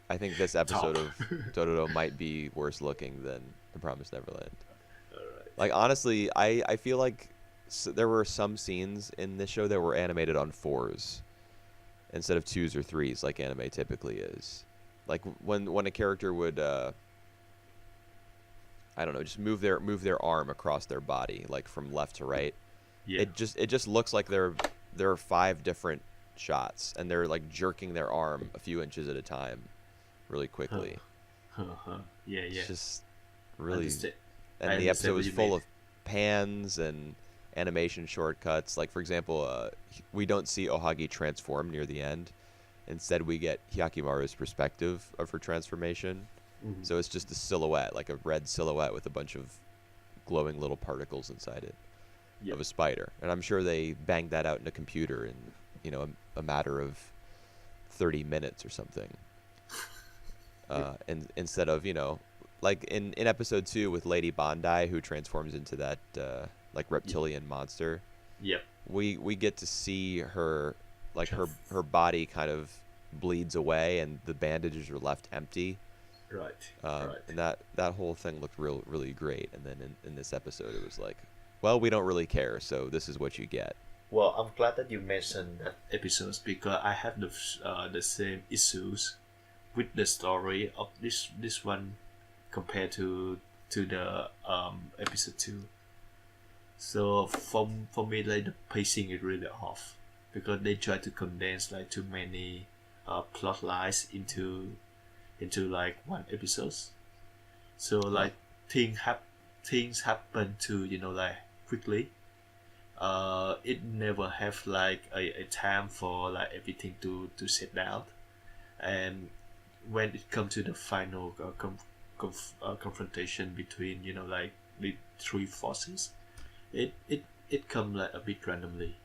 I think this episode Top. of Dororo might be worse looking than The Promised Neverland. Alright. Like honestly, I feel like there were some scenes in this show that were animated on 4s instead of 2s or 3s, like anime typically is. Like when a character would I don't know, just move their arm across their body, like from left to right. Yeah. It just looks like there are 5 different shots, and they're like jerking their arm a few inches at a time, really quickly. Yeah, yeah. It's just really, Understand. I and the understand episode what was you full mean. of pans and animation shortcuts. Like for example, we don't see Ohagi transform near the end. Instead, we get Hyakimaru's perspective of her transformation. Mhm. So it's just a silhouette, like a red silhouette with a bunch of glowing little particles inside it Yep. of a spider. And I'm sure they banged that out in a computer in, a matter of 30 minutes or something. And instead of, like in episode 2 with Lady Bandai, who transforms into that like reptilian monster, Yep. we get to see her, like Sure. her body kind of bleeds away and the bandages are left empty. Right. Right. And that whole thing looked really great. And then in this episode, it was like, well, we don't really care, so this is what you get. Well, I'm glad that you mentioned that episodes because I have the same issues with the story of this one compared to the episode 2. So for me, like the pacing is really off because they try to condense like too many plot lines into like one episodes. So like things happen to like quickly. It never have like a time for like everything to sit down, and when it comes to the final confrontation between like the three forces, it come like a bit randomly.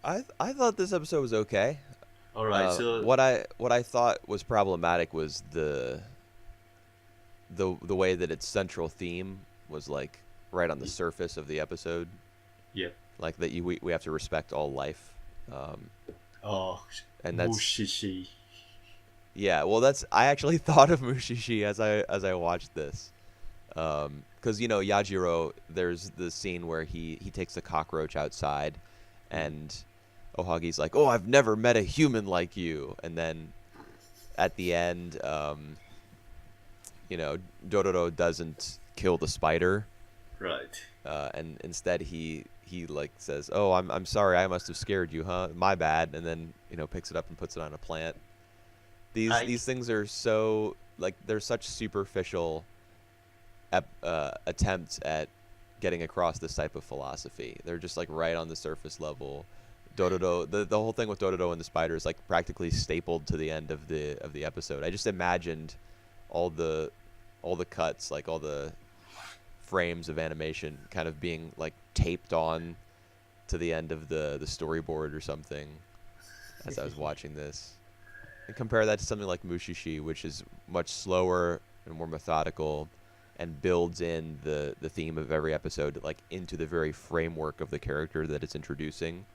I thought this episode was okay. All right, so What I thought was problematic was the way that its central theme was like right on the surface of the episode, yeah. like that we have to respect all life, Oh, and that's Mushishi. yeah. Well, that's I actually thought of Mushishi as I watched this, because Yajiro. There's the scene where he takes the cockroach outside, and Ohagi's like, "Oh, I've never met a human like you," and then at the end, Dororo doesn't kill the spider, Right. and instead he like says, "Oh, I'm sorry, I must have scared you, huh? My bad," and then picks it up and puts it on a plant. These things are so like they're such superficial attempts at getting across this type of philosophy. They're just like right on the surface level. Dororo, the whole thing with Dororo and the spider is like practically stapled to the end of the episode. I just imagined all the cuts, like all the frames of animation kind of being like taped on to the end of the storyboard or something as I was watching this. And compare that to something like Mushishi, which is much slower and more methodical and builds in the theme of every episode like into the very framework of the character that it's introducing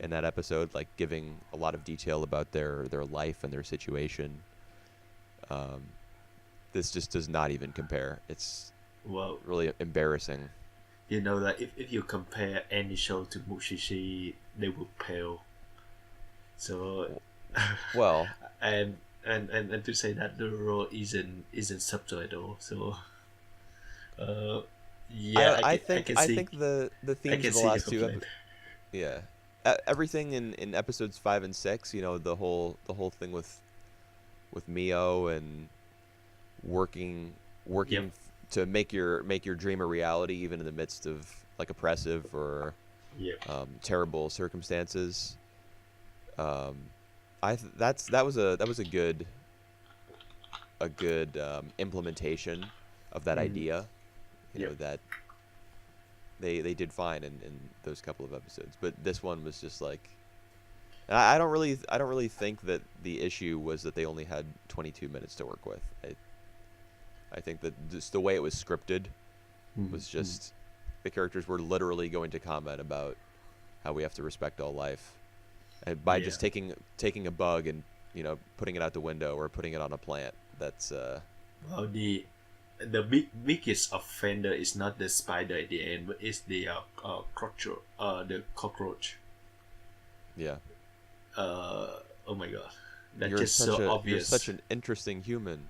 in that episode, like giving a lot of detail about their life and their situation. This just does not even compare. It's Well, really embarrassing. that if you compare any show to Mushishi, they will pale. So, Well, and to say that the role isn't subtitle, so yeah, I I think can I see think the I themes can of the see your last two complaint. yeah, everything in episodes 5 and 6, the whole thing with Mio and working Yep. to make your dream a reality even in the midst of like oppressive or Yep. terrible circumstances. That was a good implementation of that idea. Yep. That they did fine in those couple of episodes, but this one was just like I don't really think that the issue was that they only had 22 minutes to work with. I think that just the way it was scripted was just the characters were literally going to comment about how we have to respect all life, and by just taking a bug and putting it out the window or putting it on a plant. That's Well, the biggest offender is not the spider at the end, but it's the cockroach. yeah. Oh my god, that's You're just such so a obvious. you're such an interesting human.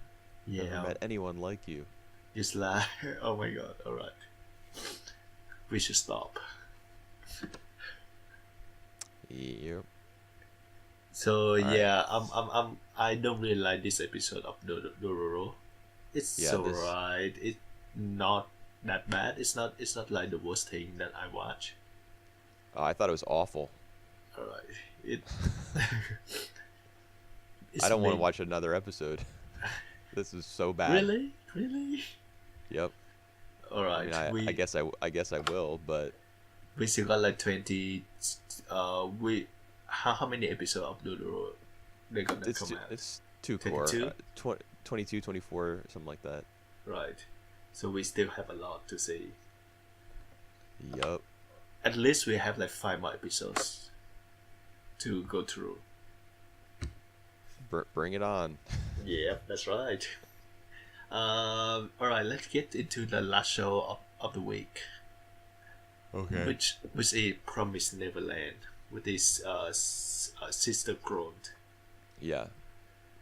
Yeah, Never met anyone like you. it's like oh my god. All right, we should stop. Yep. So right. yeah, I don't really like this episode of Dororo. It's Yeah, right. It's not that bad. It's not like the worst thing that I watch. I thought it was awful. All right, it. I don't want to watch another episode. This is so bad. Really. Yep. All right, I mean, I guess I will, but we still got like 20. We how many episodes of Dororo they're gonna come out? it's two core, 22, 24, something like that. Right. So we still have a lot to see. Yup. At least we have like 5 more episodes to go through. Bring it on. Yeah, that's right. All right, let's get into the last show of the week, Okay. which is Promise Neverland with his sister Grown. Yeah.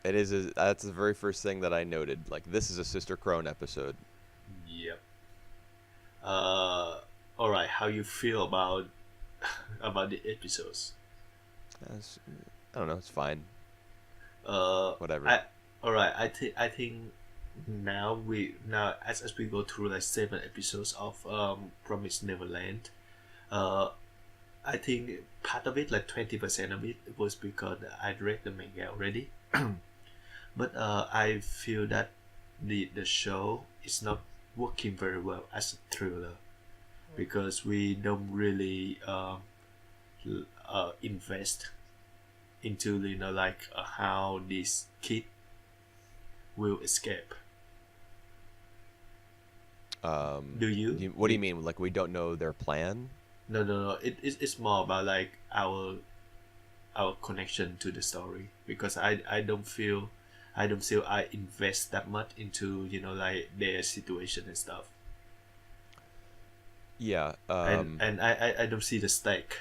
It is. That's the very first thing that I noted. Like, this is a Sister Crone episode. Yep. All right, how you feel about about the episodes? That's, I don't know. It's fine. Uh, Whatever. all right. I think now as we go through like 7 episodes of Promise Neverland, uh, I think part of it, like 20% of it, was because I read the manga already. But I feel that the show is not working very well as a thriller because we don't really invest into like how this kid will escape. Do you? What do you mean? Like, we don't know their plan? No. It's more about like our connection to the story because I don't feel I invest that much into like their situation and stuff. Yeah. And I don't see the stake.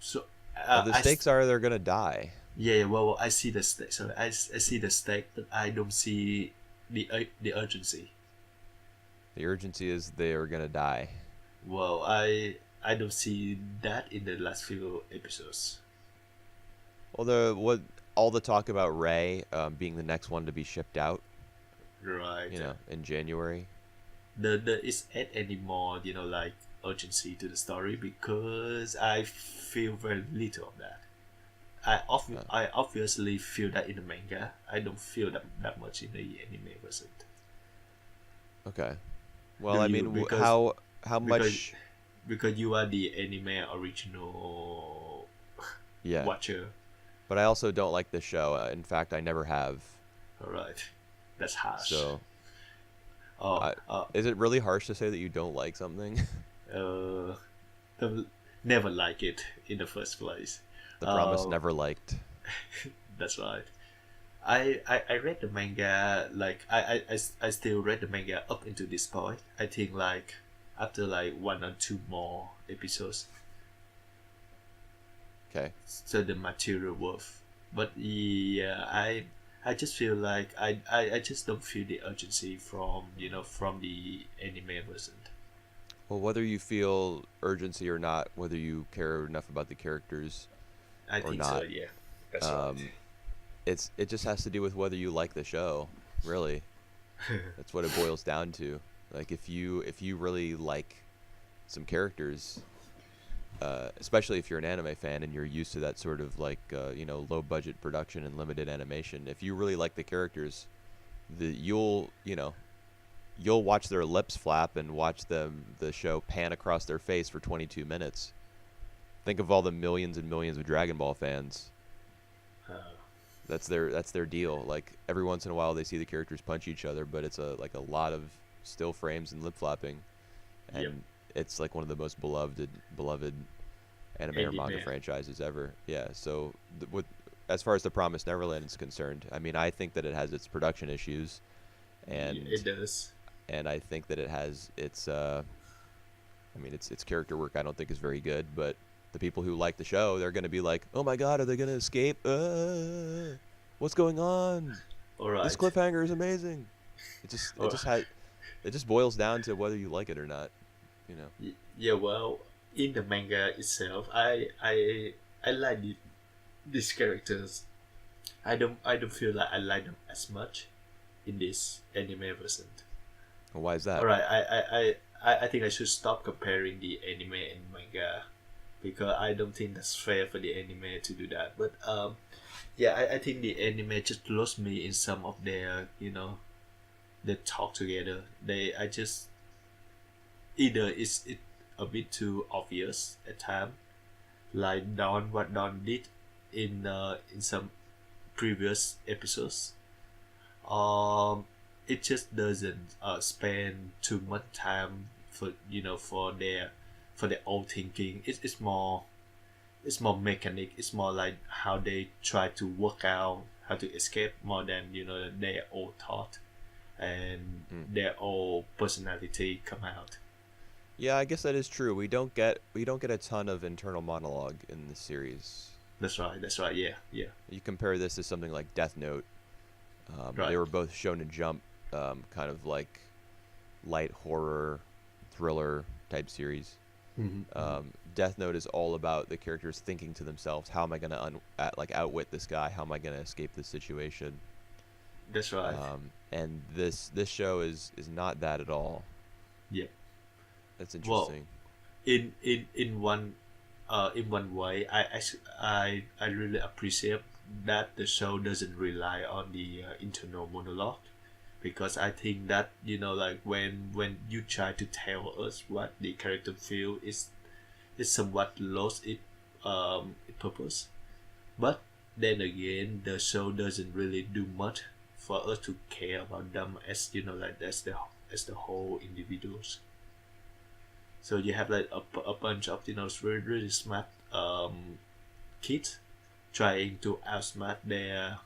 So Well, the I stakes are they're gonna die. yeah, well, I see the stake. So I see the stake, but I don't see the urgency. The urgency is they are gonna die. Well, I don't see that in the last few episodes. Well, all the talk about Ray being the next one to be shipped out, Right. in January. The is add any more like urgency to the story because I feel very little of that. I obviously feel that in the manga. I don't feel that much in the anime version. Okay. Well, Do I you? mean, Because how because much? because you are the anime original Yeah. watcher. But I also don't like the show. In fact, I never have. All right, that's harsh. So, Oh, is it really harsh to say that you don't like something? uh, never like it in the first place. The Promise Uh, never liked. that's right. I read the manga like I still read the manga up into this point. I think like after like 1 or 2 more episodes, Okay. so the material worth. But yeah, I just feel like I just don't feel the urgency from the anime version. Well, whether you feel urgency or not, whether you care enough about the characters I or think so. not, Yeah, that's um, it just has to do with whether you like the show. Really, right. that's what it boils down to. Like, if you really like some characters, especially if you're an anime fan and you're used to that sort of like low budget production and limited animation, if you really like the characters, you'll watch their lips flap and watch the show pan across their face for 22 minutes. Think of all the millions and millions of Dragon Ball fans. uh, That's their deal. Like, every once in a while they see the characters punch each other, but it's a lot of still frames and lip flapping, and Yep. it's like one of the most beloved anime or manga Anime. franchises ever. Yeah. So with as far as The Promised Neverland is concerned, I mean, I think that it has its production issues, and Yeah, it does. I think that it has its its character work. I don't think is very good, but the people who like the show, they're going to be like, "Oh my God, are they going to escape? What's going on? All This right. cliffhanger is amazing." Oh, It just boils down to whether you like it or not. yeah. Well, in the manga itself, I like these characters. I don't feel like I like them as much in this anime version. Well, why is that? All right, I think I should stop comparing the anime and manga because I don't think that's fair for the anime to do that. But yeah, I think the anime just lost me in some of their they talk together. I just either it's it a bit too obvious at time, like what Don did in some previous episodes. It just doesn't spend too much time for for for their old thinking. It's more mechanic. It's more like how they try to work out how to escape more than their old thought and their old personality come out. Yeah, I guess that is true. We don't get a ton of internal monologue in the series. That's right. That's right. Yeah. Yeah. You compare this to something like Death Note. Right. They were both Shonen Jump, kind of like light horror, thriller type series. Death Note is all about the characters thinking to themselves, "How am I gonna outwit this guy? How am I gonna escape this situation?" That's right. And this show is not that at all. Yeah. That's Well, interesting. in one way, I really appreciate that the show doesn't rely on the internal monologue, because I think that like when you try to tell us what the character feel is somewhat lost its purpose. But then again, the show doesn't really do much for us to care about them as like as the whole individuals. So you have like a bunch of really, really smart kids trying to outsmart their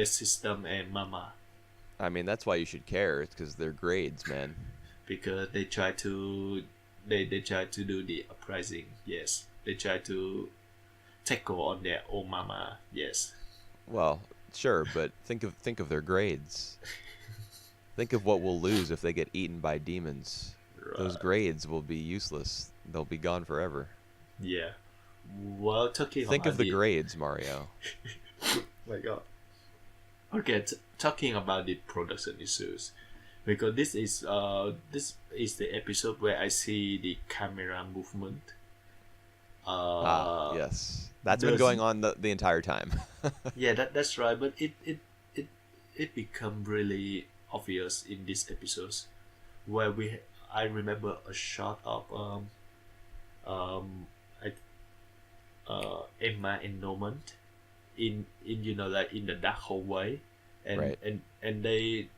system and mama, I mean, that's why you should care. It's because they're grades, man. because they try to do the uprising. Yes, they try to tackle on their own mama. Yes. Well, sure, but think of their grades. Think of what we'll lose if they get eaten by demons. Those Right. grades will be useless. They'll be gone forever. Yeah. Well, talking Think of about the grades, Mario. my God. Okay, talking about the production issues, because this is the episode where I see the camera movement. Ah, Uh, yes. That's been there's going on the entire time. yeah, that's right, but it become really obvious in these episodes where I remember a shot of um I, Emma and Norman in like in the dark hallway, and Right. they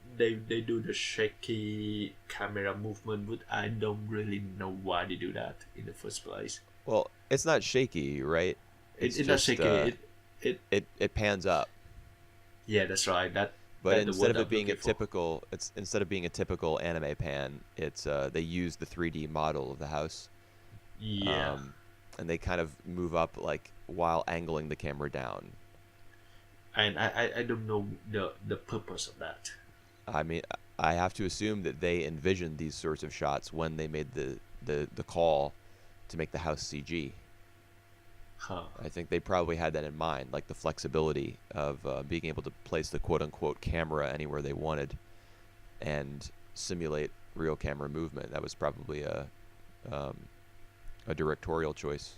do the shaky camera movement, but I don't really know why they do that in the first place. Well, it's not shaky, right? It's It's not just shaky. it pans up. Yeah, that's right. But That the instead word of it I'm being a looking for. typical, it's instead of being a typical anime pan, it's they use the 3D model of the house, Yeah, um, and they kind of move up like while angling the camera down. and I don't know the purpose of that. I mean, I have to assume that they envisioned these sorts of shots when they made the call to make the house CG. Huh. I think they probably had that in mind, like the flexibility of being able to place the quote unquote camera anywhere they wanted and simulate real camera movement. That was probably um, a directorial choice.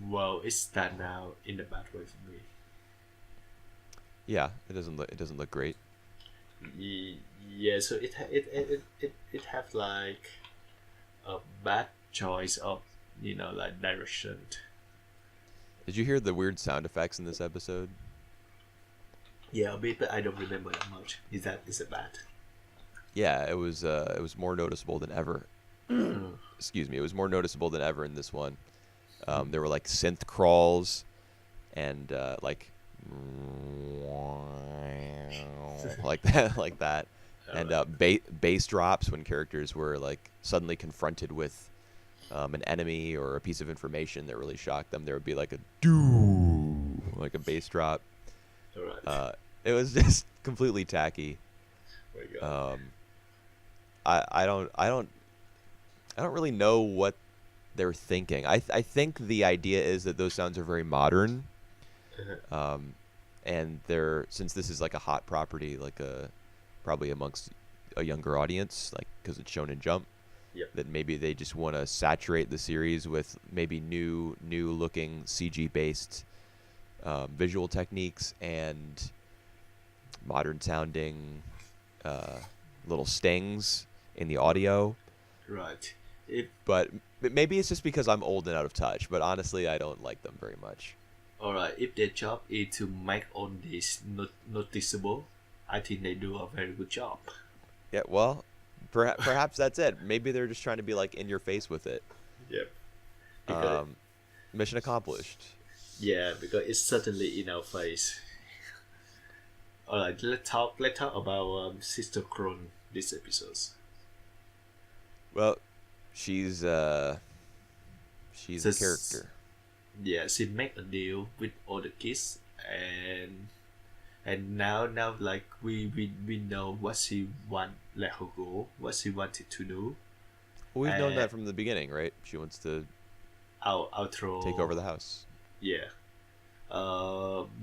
Well, it's that now in the bad way for me. Yeah, it doesn't look great. Yeah, so it have like a bad choice of like direction. Did you hear the weird sound effects in this episode? Yeah, a bit, but I don't remember that much. Is it bad? Yeah, it was more noticeable than ever. Mm. Excuse me, it was more noticeable than ever in this one. There were like synth crawls and like like that, like that, and bass drops when characters were like suddenly confronted with an enemy or a piece of information that really shocked them. There would be like a doo, like a bass drop. All right. It was just completely tacky. Oh my God. I don't really know what they're thinking. I think the idea is that those sounds are very modern, and they're, since this is like a hot property, like probably amongst a younger audience, like because it's Shonen Jump, Yep. that maybe they just want to saturate the series with maybe new looking CG based visual techniques and modern sounding little stings in the audio. Right. If But maybe it's just because I'm old and out of touch. But honestly, I don't like them very much. all right, if their job is to make all this noticeable, I think they do a very good job. Yeah, well, Perhaps that's it. Maybe they're just trying to be like in your face with it. Yep. Because Mission accomplished. yeah, because it's certainly in our face. All right, let's talk about Sister Crone this episode. Well, she's a So, character. yeah, she make a deal with all the kids, and now like we know what she want, let her go, what she wanted to do. Well, we've known And that from the beginning, right? She wants to outro take over the house. Yeah.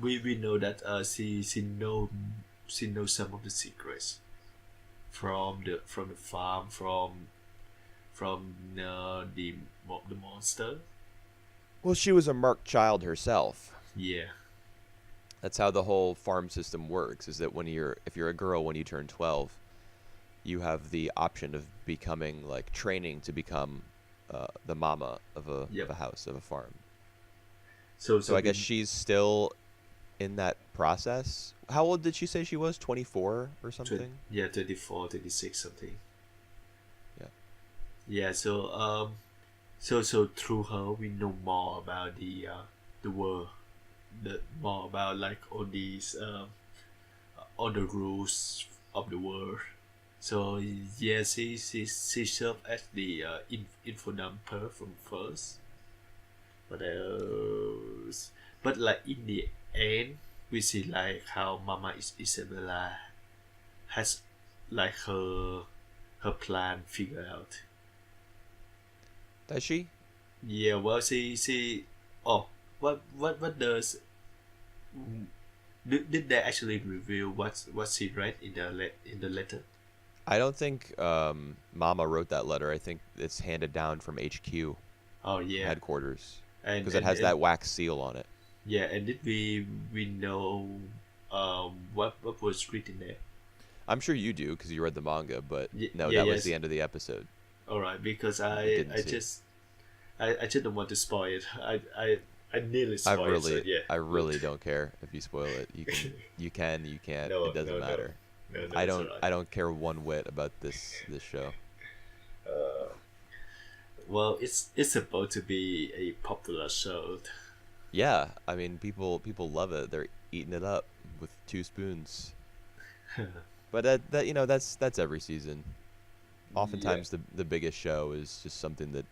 We know that she knows some of the secrets from the farm, from the monster. Well, she was a marked child herself. Yeah. That's how the whole farm system works. Is that if you're a girl when you turn 12, you have the option of becoming like training to become the mama of a house, of a farm. So I guess she's still in that process. How old did she say she was? 24 or something? 24, 26 something. Yeah. Yeah, so through her we know more about the world, more about like all these all the rules of the world. So yeah, she served as the info dumper from first. What else? But like in the end, we see like how Mama Isabella has like her plan figured out. Does she? Yeah, well, she oh, what does did they actually reveal what she read in the letter? I don't think Mama wrote that letter. I think it's handed down from HQ. Oh yeah, headquarters, and because it has that wax seal on it. Yeah, and did we know what was written there? I'm sure you do because you read the manga, but no, yeah, that was the end of the episode. All right, because I just don't want to spoil it. I nearly spoiled it. So yeah. I really don't care if you spoil it. You can't. No, it doesn't matter. No, I don't. right. I don't care one whit about this show. Well, it's supposed to be a popular show. Yeah, I mean, people love it. They're eating it up with 2 spoons. But that's every season. Oftentimes, the biggest show is just something that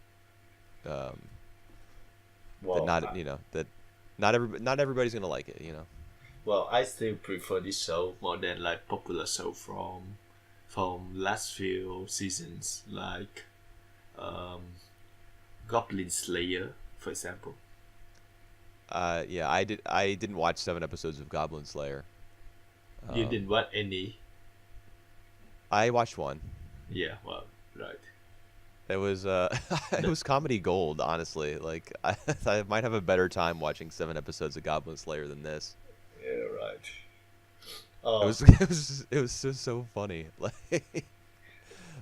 not everybody's gonna like it. Well, I still prefer this show more than like popular show from last few seasons, like Goblin Slayer, for example. Yeah, I didn't watch 7 episodes of Goblin Slayer. You didn't watch any? I watched one. Yeah, well, right. It was it was comedy gold, honestly. Like I might have a better time watching 7 episodes of Goblin Slayer than this. Yeah, right. It was so funny. Like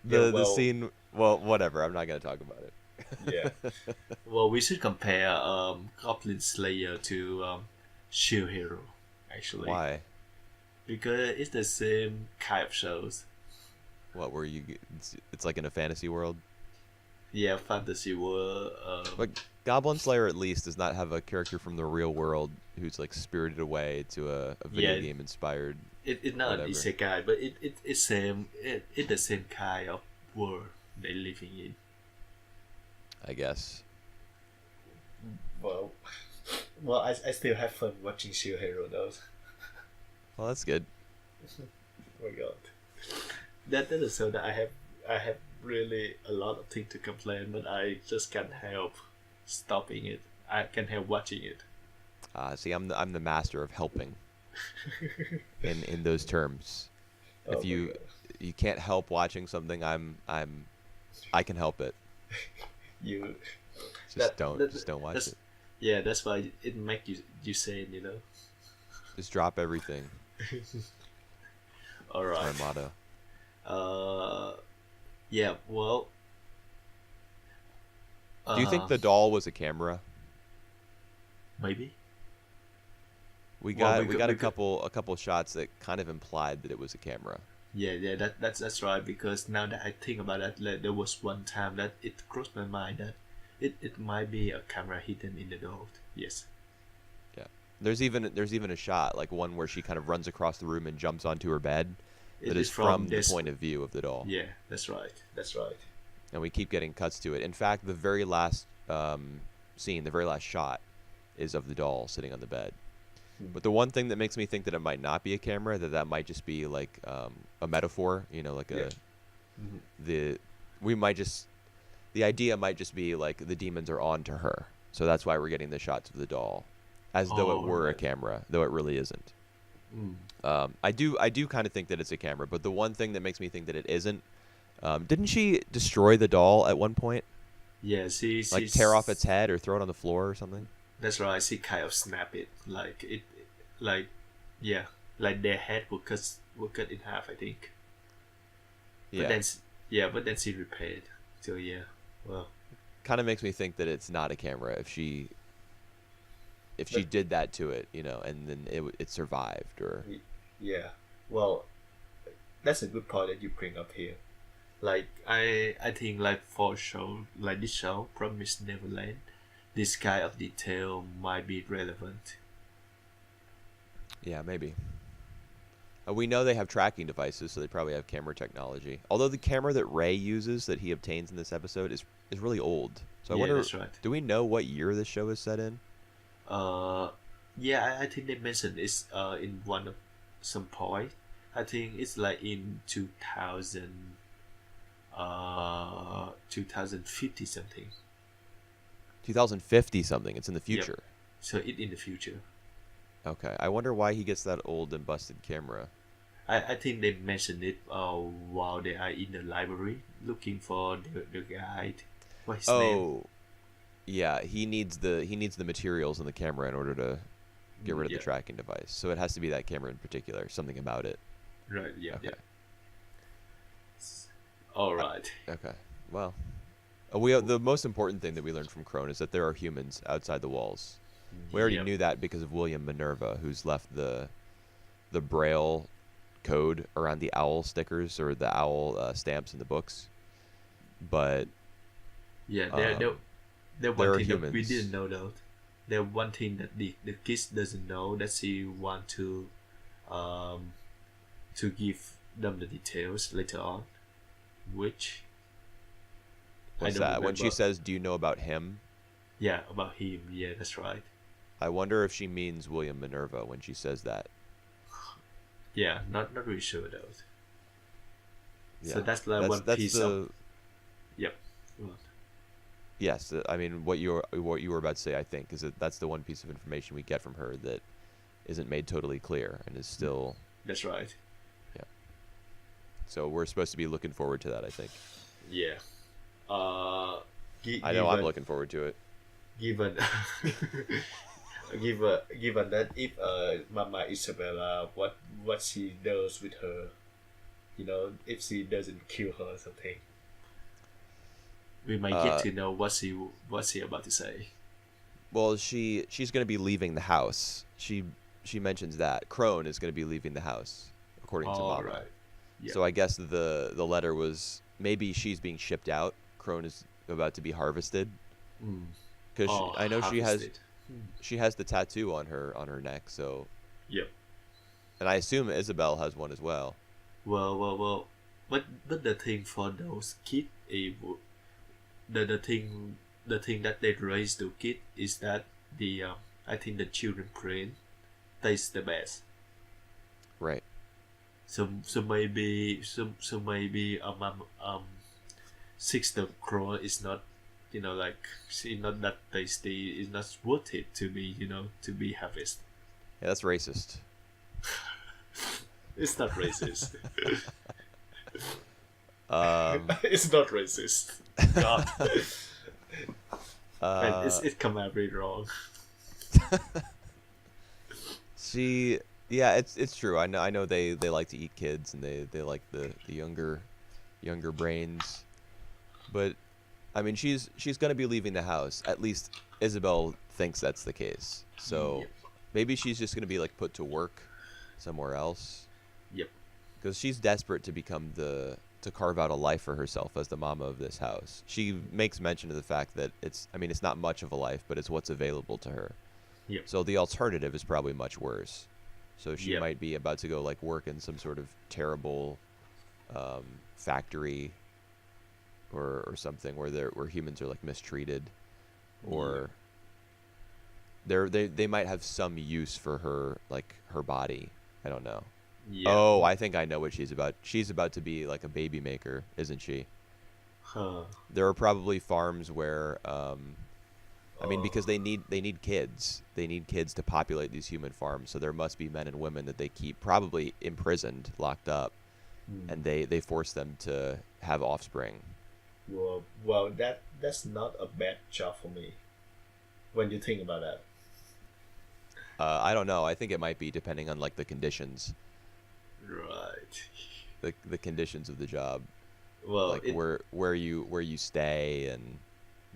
the scene. Well, whatever. I'm not gonna talk about it. Yeah. Well, we should compare Goblin Slayer to Shield Hero, actually. Why? Because it's the same kind of shows. What were you? It's like in a fantasy world. Yeah, fantasy world. But Goblin Slayer at least does not have a character from the real world who's like spirited away to a video game inspired. It's not an isekai, but it's the same kind of world they're living in. I guess. Well, I still have fun watching Shield Hero though. Well, that's good. Oh my god, that is so that I have really a lot of things to complain, but I just can't help stopping it. I can't help watching it. See, I'm the master of helping. in those terms, if you can't help watching something, I can help it. You just don't watch it. Yeah, that's why it make you say it, Just drop everything. All right. That's my motto. Yeah. Well. Do you think the doll was a camera? Maybe. We got a couple shots that kind of implied that it was a camera. Yeah, that's right. Because now that I think about that, like, there was one time that it crossed my mind that it might be a camera hidden in the door. Yes. Yeah. There's even a shot, like one where she kind of runs across the room and jumps onto her bed, that It is is from from the this. point of view of the doll. Yeah, that's right. That's right. And we keep getting cuts to it. In fact, the very last scene, the very last shot, is of the doll sitting on the bed. Mm. But the one thing that makes me think that it might not be a camera, that might just be like a metaphor, like Yeah. Mhm. the we might just the idea might just be like the demons are on to her. So that's why we're getting the shots of the doll, as though it Oh, were a right. camera, though it really isn't. Mm. I do kind of think that it's a camera, but the one thing that makes me think that it isn't, didn't she destroy the doll at one point? Yeah, Like tear off its head or throw it on the floor or something? that's right. She kind of snap it, like it, like, yeah, like their head will cut in half, I think. But Yeah. then, but then she repaired. So yeah, well, Kind of makes me think that it's not a camera if she but did that to it, and then it survived or yeah, well, that's a good point that you bring up here. Like I think like for a show like this show, Promised Neverland, this kind of detail might be relevant. yeah, maybe. We know they have tracking devices, so they probably have camera technology. Although the camera that Ray uses, that he obtains in this episode, is really old. So I Yeah, wonder, that's right. do we know what year this show is set in? Uh, yeah, I think they mentioned it's in one of some point. I think it's like in 2050 something. 2050 something. It's in the Yep. future. So it in the future. Okay. I wonder why he gets that old and busted camera. I think they mentioned it while they are in the library looking for the guide. What's his name? Oh, yeah. He needs the materials in the camera in order to get rid of Yeah. the tracking device. So it has to be that camera in particular. Something about it. Right. Yeah. Okay. Yeah. All right. Okay. Well, the most important thing that we learned from Crone is that there are humans outside the walls. We already Yep. knew that because of William Minerva, who's left the Braille code around the owl stickers or the owl stamps in the books. But Yeah. um, There there one are thing that we humans. didn't know though. There one thing that the kids doesn't know that she want um to give them the details later on, which I What's don't that? When she remember. says, "Do you know about him?" Yeah, about him. Yeah, that's right. I wonder if she means William Minerva when she says that. Yeah, not really sure though. So Yeah, that's like that's one that's piece of. the Yep. Well, yes. I mean, what you were about to say, I think, is that that's the one piece of information we get from her that isn't made totally clear and is still. that's right. So we're supposed to be looking forward to that, I think. Yeah. Uh, I know I'm given looking forward to it. given given that if Mama Isabella, what she does with her, if she doesn't kill her or something, we might get Uh, to know what's he about to say. well, she's going to be leaving the house. She mentions that Crone is going to be leaving the house, according to All Mama. right. Yeah. So I guess the letter was maybe she's being shipped out. Crone is about to be harvested Mm. because Oh, I know harvested. she has the tattoo on her neck. So, Yep. and I assume Isabel has one as well. Well. But the thing for those kids, the thing that they raise the kid is that I think the children brain tastes the best. Right. So maybe Sister Crow is not, like she's not that tasty. It's not worth it to be harvested. Yeah, that's racist. It's not racist. Um, It's not racist. God, and uh, it come out really wrong. yeah, it's true. I know they like to eat kids and they like the younger brains, but I mean she's gonna be leaving the house. At least Isabel thinks that's the case. So Yep. maybe she's just gonna be like put to work somewhere else. Yep. because she's desperate to become to carve out a life for herself as the mama of this house. She makes mention of the fact that it's not much of a life, but it's what's available to her. Yep. So the alternative is probably much worse. So she Yep. might be about to go like work in some sort of terrible factory or something where humans are like mistreated, or they might have some use for her body. I don't know. Yeah. Oh, I think I know what she's about. She's about to be like a baby maker, isn't she? Huh. There are probably farms where because Oh. they need kids. They need kids to populate these human farms. So there must be men and women that they keep probably imprisoned, locked up, and they force them to have offspring. Well, that's not a bad job for me. When you think about that. I don't know. I think it might be depending on like the conditions, Right. the conditions of the job, Well, like where you stay and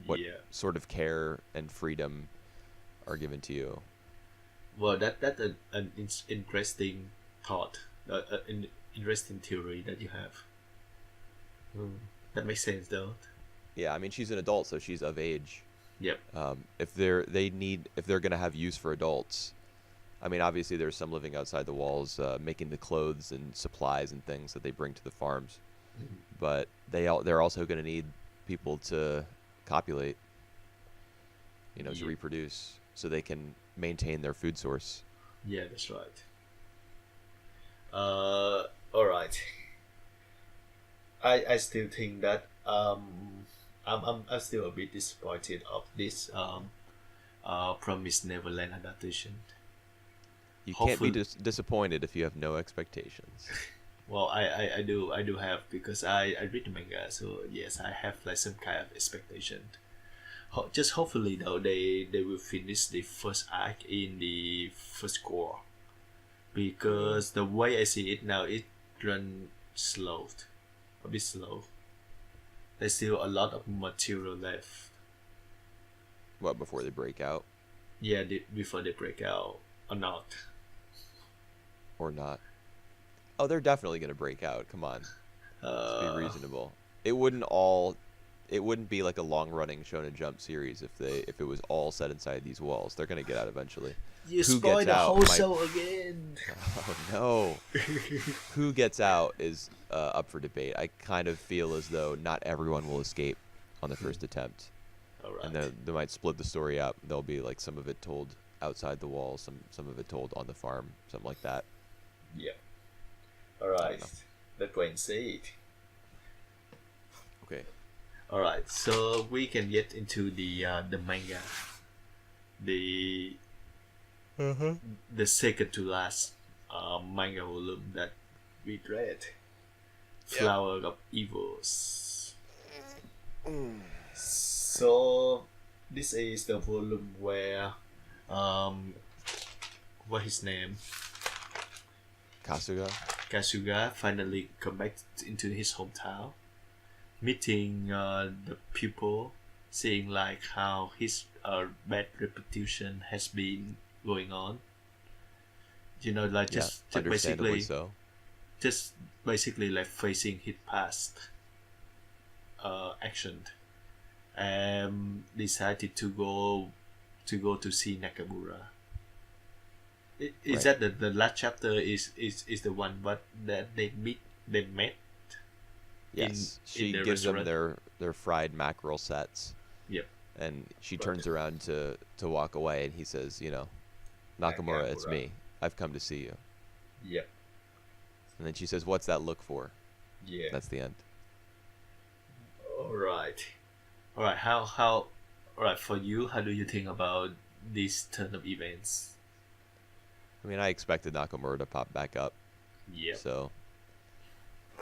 what yeah. sort of care and freedom are given to you. Well, that's an interesting thought, an interesting theory that you have. That makes sense, though. Yeah, I mean she's an adult, so she's of age. Yep. If they're gonna have use for adults, I mean obviously there's some living outside the walls, making the clothes and supplies and things that they bring to the farms, but they're also gonna need people to copulate, to Yeah. reproduce, so they can maintain their food source. Yeah, that's right. All right. I still think that I'm still a bit disappointed of this Promised Neverland adaptation. You can't be Hopefully, disappointed if you have no expectations. well, I do have, because I read the manga, so yes, I have like some kind of expectation. Just hopefully though they will finish the first arc in the first core, because the way I see it now, it runs slow, a bit slow. There's still a lot of material left. What, before they break out Yeah, before they break out or not. or not? Oh, they're definitely gonna break out. Come on, let's be Uh, reasonable. It wouldn't be like a long running Shonen Jump series if it was all set inside these walls. They're gonna get out eventually. you Who spoil gets the out whole might. show again. Oh no. Who gets out is up for debate. I kind of feel as though not everyone will escape on the first attempt, All and right. they might split the story up. There'll be like some of it told outside the walls, some of it told on the farm, something like that. Yeah. All I right. don't know. Let's wait and see it. Okay. All right. So we can get into the manga, the the second to last manga volume that we read, Flower of Evils. So this is the volume where what his name, Kasuga. Kasuga, finally come back into his hometown, meeting the people, seeing like how his bad reputation has been going on. Like Yeah, just understandably basically so. just basically like facing his past action, and decided to go to see Nakamura. Is Right. that the last chapter is the one but that they met Yes, in she the gives them restaurant? their fried mackerel sets, Yep. and she But turns around to walk away, and he says, Nakamura, it's Nakamura. me. I've come to see you. Yep. And then she says, "What's that look for?" Yeah. That's the end. All right. All right. How all right, for you, how do you think about this turn of events? I mean, I expected Nakamura to pop back up, Yep. so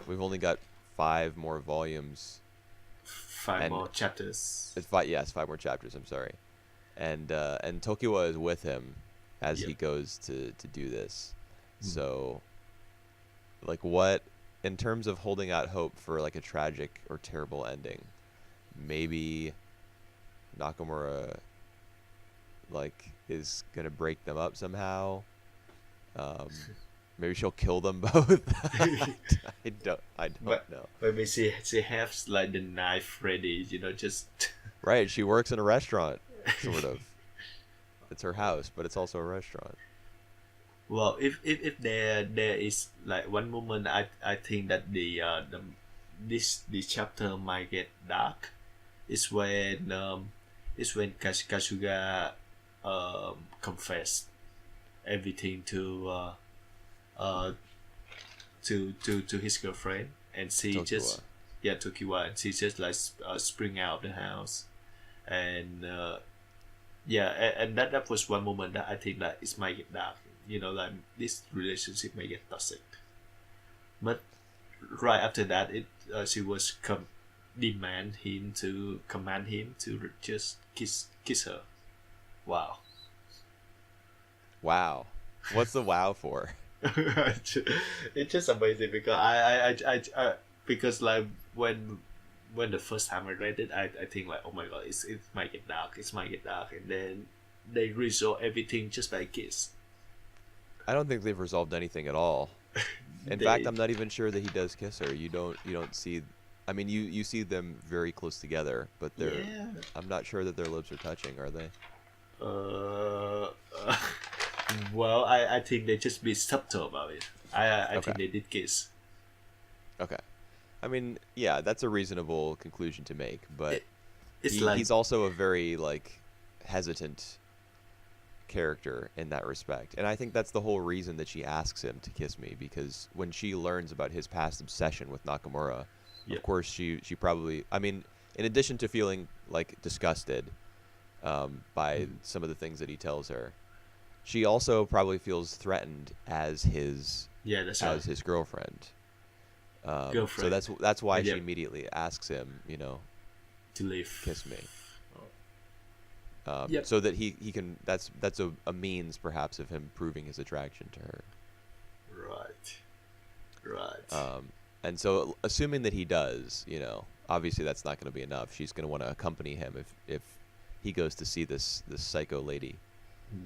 we've only got 5 more volumes. Five And more chapters. it's 5, yes, 5 more chapters. I'm sorry, and Tokiwa is with him as he Yep. goes to do this. So, like, what in terms of holding out hope for like a tragic or terrible ending? Maybe Nakamura like is gonna break them up somehow. Um, Maybe she'll kill them both. I don't But know. maybe she has like the knife ready, just Right, she works in a restaurant, sort of. It's her house, but it's also a restaurant. well, if there is like one moment, I think that the this chapter might get dark is when Kasuga confessed everything uh to his girlfriend, and she just Tokiwa. yeah Tokiwa, and she just like spring out of the house, and yeah, and that was one moment that I think that it might get dark, like this relationship may get toxic, but right after that she was command him to just kiss her. Wow. Wow. What's the wow for? It's just amazing because I because like when the first time I read it, I think like, oh my god, it might get dark, and then they resolve everything just by a kiss. I don't think they've resolved anything at all. In fact, They I'm not even sure that he does kiss her. You don't see. I mean, you see them very close together, but they're. yeah. I'm not sure that their lips are touching. Are they? Uh, uh, well, I think they just be subtle about it. I Okay. think they did kiss. Okay. I mean, yeah, that's a reasonable conclusion to make, but It, it's like he's also a very like hesitant character in that respect. And I think that's the whole reason that she asks him to kiss me, because when she learns about his past obsession with Nakamura, yeah. of course she probably, I mean, in addition to feeling like disgusted by some of the things that he tells her, she also probably feels threatened as his Yeah, that's right. girlfriend. So Girlfriend. that's why she Yeah, immediately asks him, to leave. kiss me. Yep. So that he can, that's a means perhaps of him proving his attraction to her. Right. Right. And so assuming that he does, obviously that's not going to be enough. She's going to want to accompany him if he goes to see this psycho lady.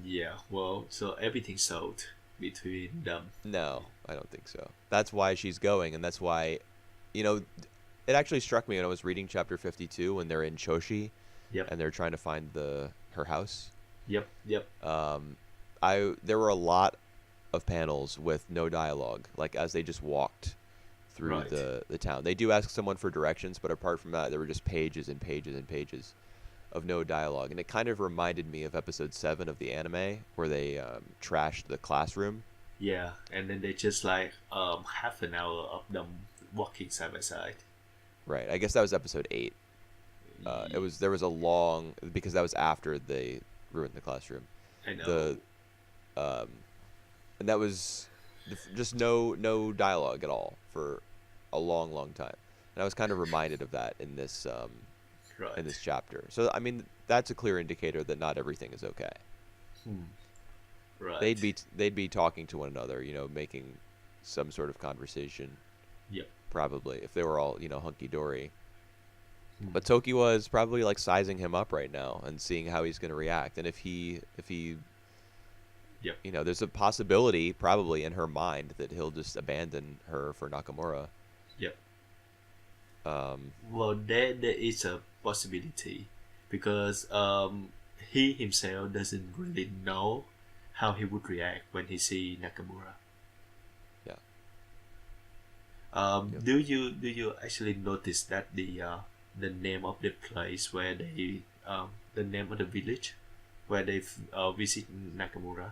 Yeah. Well, so everything's sold between them. No, I don't think so. That's why she's going, and that's why, it actually struck me when I was reading chapter 52 when they're in Choshi Yep. and they're trying to find her house. Yep. Yep. There were a lot of panels with no dialogue, like as they just walked through Right. the town. They do ask someone for directions, but apart from that, there were just pages and pages and pages of no dialogue, and it kind of reminded me of episode 7 of the anime where they trashed the classroom. Yeah, and then they just like half an hour of them walking side by side. Right. I guess that was episode 8. There was a long, because that was after they ruined the classroom. I know. The and that was just no dialogue at all for a long time, and I was kind of reminded of that in this Right. chapter. So I mean, that's a clear indicator that not everything is okay. Right. They'd be talking to one another, making some sort of conversation, Yep. probably, if they were all hunky dory. Hmm. But Tokiwa is probably like sizing him up right now and seeing how he's going to react, and if he Yep. there's a possibility probably in her mind that he'll just abandon her for Nakamura. Yep. Um, Well, there is a possibility because he himself doesn't really know how he would react when he see Nakamura. Yeah. Yep. Do you actually notice that the name of the place where they the name of the village where they visit Nakamura?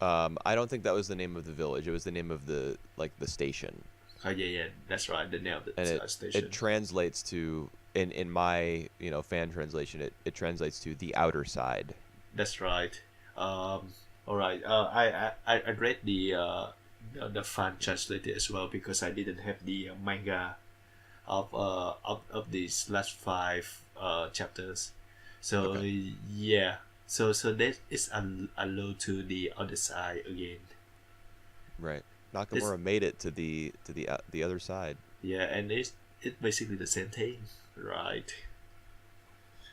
I don't think that was the name of the village. It was the name of the station, Oh yeah, that's right. The name of the and it station. it translates to in my fan translation. It translates to the outer side. That's right. All right. I read the fan translated as well because I didn't have the manga of these last 5 chapters. So Okay. yeah. So that is allude to the other side again. Right. Nakamura made it to the other side. Yeah, and it's basically the same thing, right?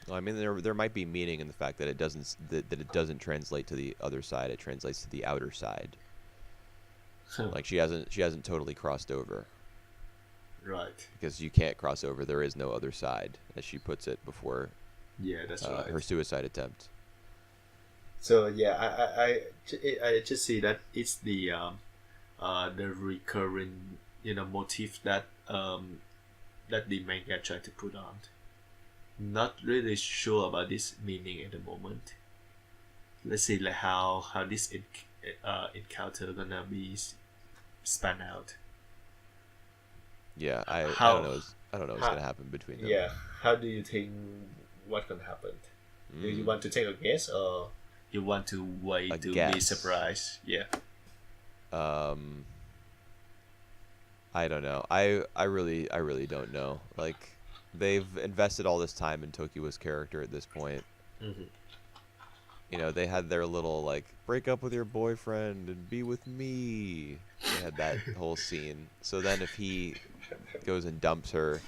Well, I mean, there might be meaning in the fact that it doesn't translate to the other side. It translates to the outer side. Like she hasn't totally crossed over Right. because you can't cross over. There is no other side, as she puts it before Yeah, that's right. her suicide attempt. So yeah, I just see that it's the recurring motif that the manga tried to put on. Not really sure about this meaning at the moment. Let's see like how this encounter gonna be spun out. Yeah, I don't How know. I don't know what's how gonna happen between them. yeah, how do you think what gonna happen? Do you want to take a guess or you want to wait A to be guess. surprised? Yeah. Um, I don't know. I really don't know. Like, they've invested all this time in Tokiwa's character at this point. Mm-hmm. You know, they had their little like break up with your boyfriend and be with me. They had that whole scene. So then if he goes and dumps her,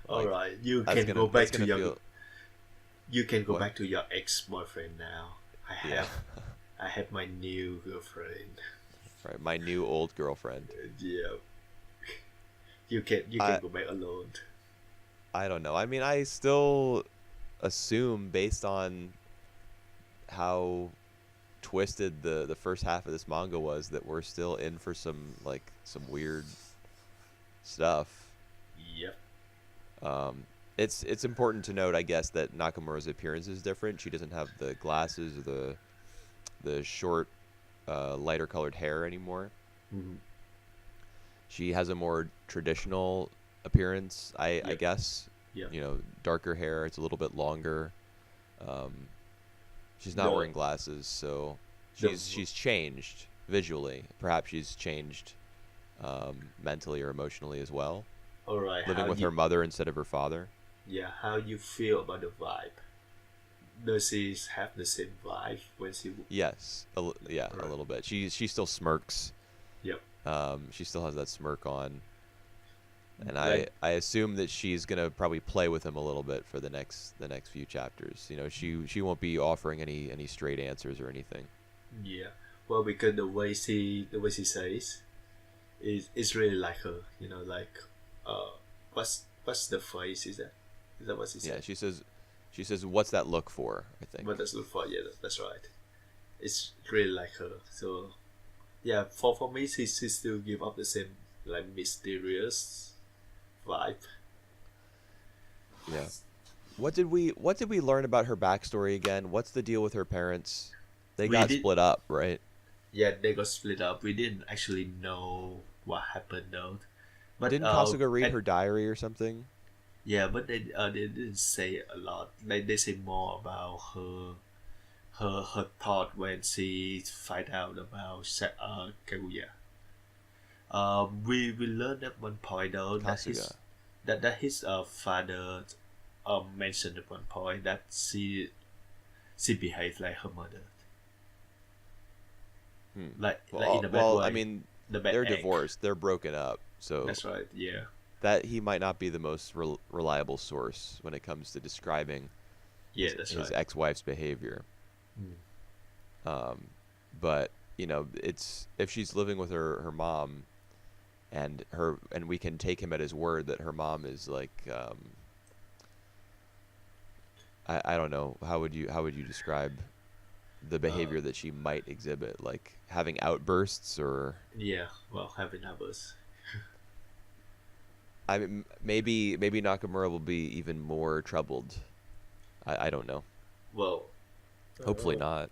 All like right, you that's can gonna go back that's to gonna your feel what? back to your ex-boyfriend now. I Yeah. have I have my new girlfriend. Right, my new old girlfriend. Yeah, you can I go back alone. I don't know. I mean, I still assume based on how twisted the first half of this manga was that we're still in for some weird stuff. Yep. Um, it's important to note, I guess, that Nakamura's appearance is different. She doesn't have the glasses or the short, lighter colored hair anymore. Mm-hmm. She has a more traditional appearance, I Yep. guess. Yep. You know, darker hair. It's a little bit longer. Um, she's not The wearing glasses, so the she's changed visually. Perhaps she's changed mentally or emotionally as well. all right. Living with her mother instead of her father. How you feel about the vibe? Does she have the same vibe when she? Yes, yeah, a Right. little bit. She still smirks. Yep. She still has that smirk on, and Like I assume that she's gonna probably play with him a little bit for the next few chapters. You know, she won't be offering any straight answers or anything. yeah. Well, because the way she says is really like her. Like what's the phrase? Is that what she Yeah, said? she says, "What's that look for?" I think. What does look for? Yeah, that's right. It's really like her. So yeah, for me, she still give up the same like mysterious vibe. Yeah. What did we learn about her backstory again? What's the deal with her parents? They We got did, split up, right? yeah, they got split up. We didn't actually know what happened though, but Didn't Kasuga read her diary or something? yeah, but they didn't say a lot. Like they say more about her thought when she find out about Kaguya. We learned at one point though that Kasuga. his father mentioned at one point that she behaved like her mother, like in a bad Well, way, I mean, the bad they're egg. divorced. They're broken up. So That's right. Yeah. that he might not be the most reliable source when it comes to describing Yeah, that's his right. ex-wife's behavior. Um, but it's if she's living with her mom, and we can take him at his word that her mom is like, I don't know, how would you describe the behavior that she might exhibit, like having outbursts, or Yeah. Well, having numbers. I mean, maybe Nakamura will be even more troubled. I don't know. Well, Hopefully uh, not.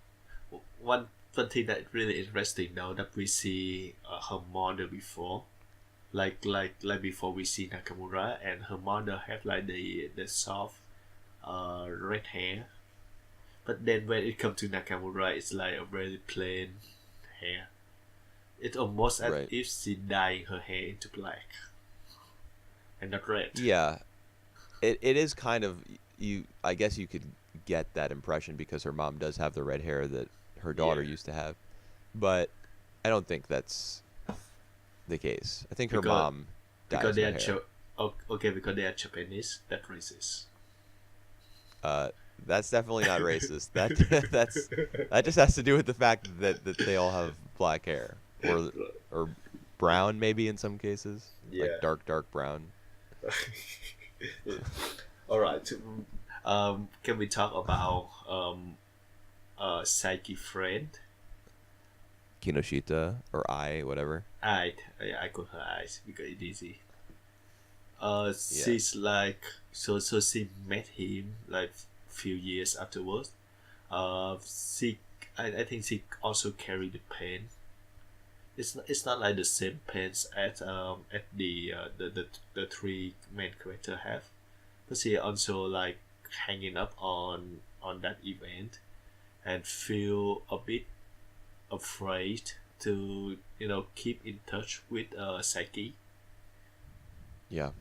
one thing that really interesting now that we see her mother before, like before we see Nakamura and her mother have like the soft red hair, but then when it comes to Nakamura, it's like a very plain hair. It's almost as Right. if she dyeing her hair into black and not red. Yeah. It is kind of, I guess you could get that impression because her mom does have the red hair that her daughter Yeah. used to have. But I don't think that's the case. I think her Because mom because dyes they her are hair. okay, because they are Japanese. That racist. That's definitely not racist. That just has to do with the fact that they all have black hair, or or brown maybe in some cases, like Yeah. dark brown. All right. Can we talk about Psyche friend? Kinoshita or I, whatever. I call her eyes because it's easy. Yeah. She's like so she met him like few years afterwards. She I think she also carried the pain. It's not like the same pains at the three main character have, but she also like hanging up on that event and feel a bit afraid to keep in touch with Psyche. Yeah.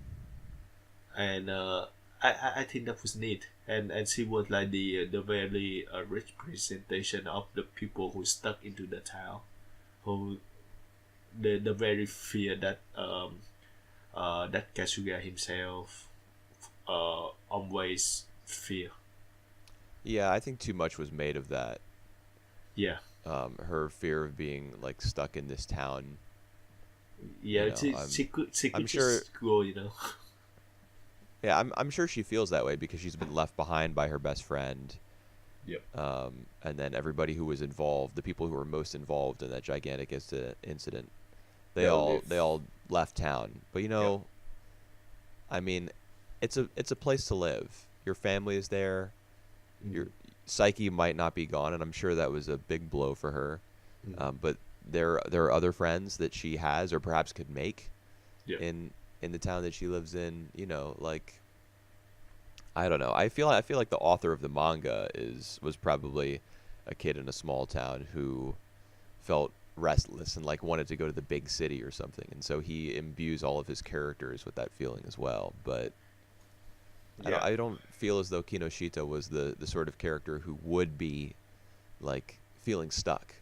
And I think that was neat, and she was like the very representation of the people who stuck into the town, who the very fear that that Kazuya himself always fear. Yeah, I think too much was made of that. Yeah, Her fear of being like stuck in this town. You yeah. know, She could I'm sure. just go. Yeah, I'm sure she feels that way because she's been left behind by her best friend. Yep. And then everybody who was involved, the people who were most involved in that gigantic incident, they They'll all live. they all left town. But Yep. I mean, it's a place to live. Your family is there. Your Mhm. Psyche might not be gone, and I'm sure that was a big blow for her. Mhm. But there are other friends that she has, or perhaps could make, Yep. in the town that she lives in. Like I don't know. I feel like the author of the manga was probably a kid in a small town who felt restless and like wanted to go to the big city or something, and so he imbues all of his characters with that feeling as well. But Yeah. I don't feel as though Kinoshita was the sort of character who would be like feeling stuck.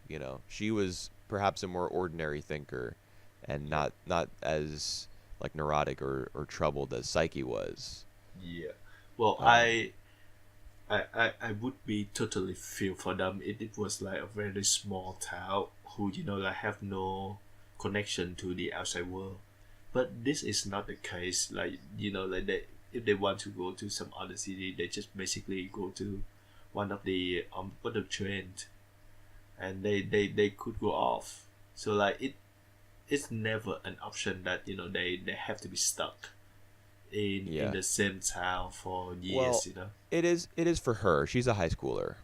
She was perhaps a more ordinary thinker, and Yep. not as like neurotic or troubled as Psyche was. Yeah. Well, Um, I would be totally feel for them if it was like a very small town who like have no connection to the outside world. But this is not the case. Like like they if they want to go to some other city, they just basically go to one of trains, and they could go off. So like it's never an option that they have to be stuck in yeah. the same town for Well, years. it is for her. She's a high schooler.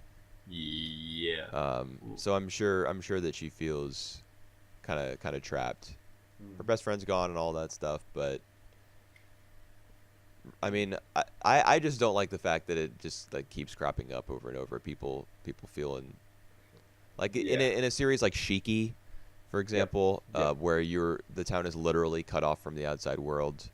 Yeah. So I'm sure that she feels kind of trapped. Her best friend's gone and all that stuff, but I mean, I just don't like the fact that it just like keeps cropping up over and over. People feeling like in Yeah. a series like Shiki, for Yep. example, Yep. where the town is literally cut off from the outside world.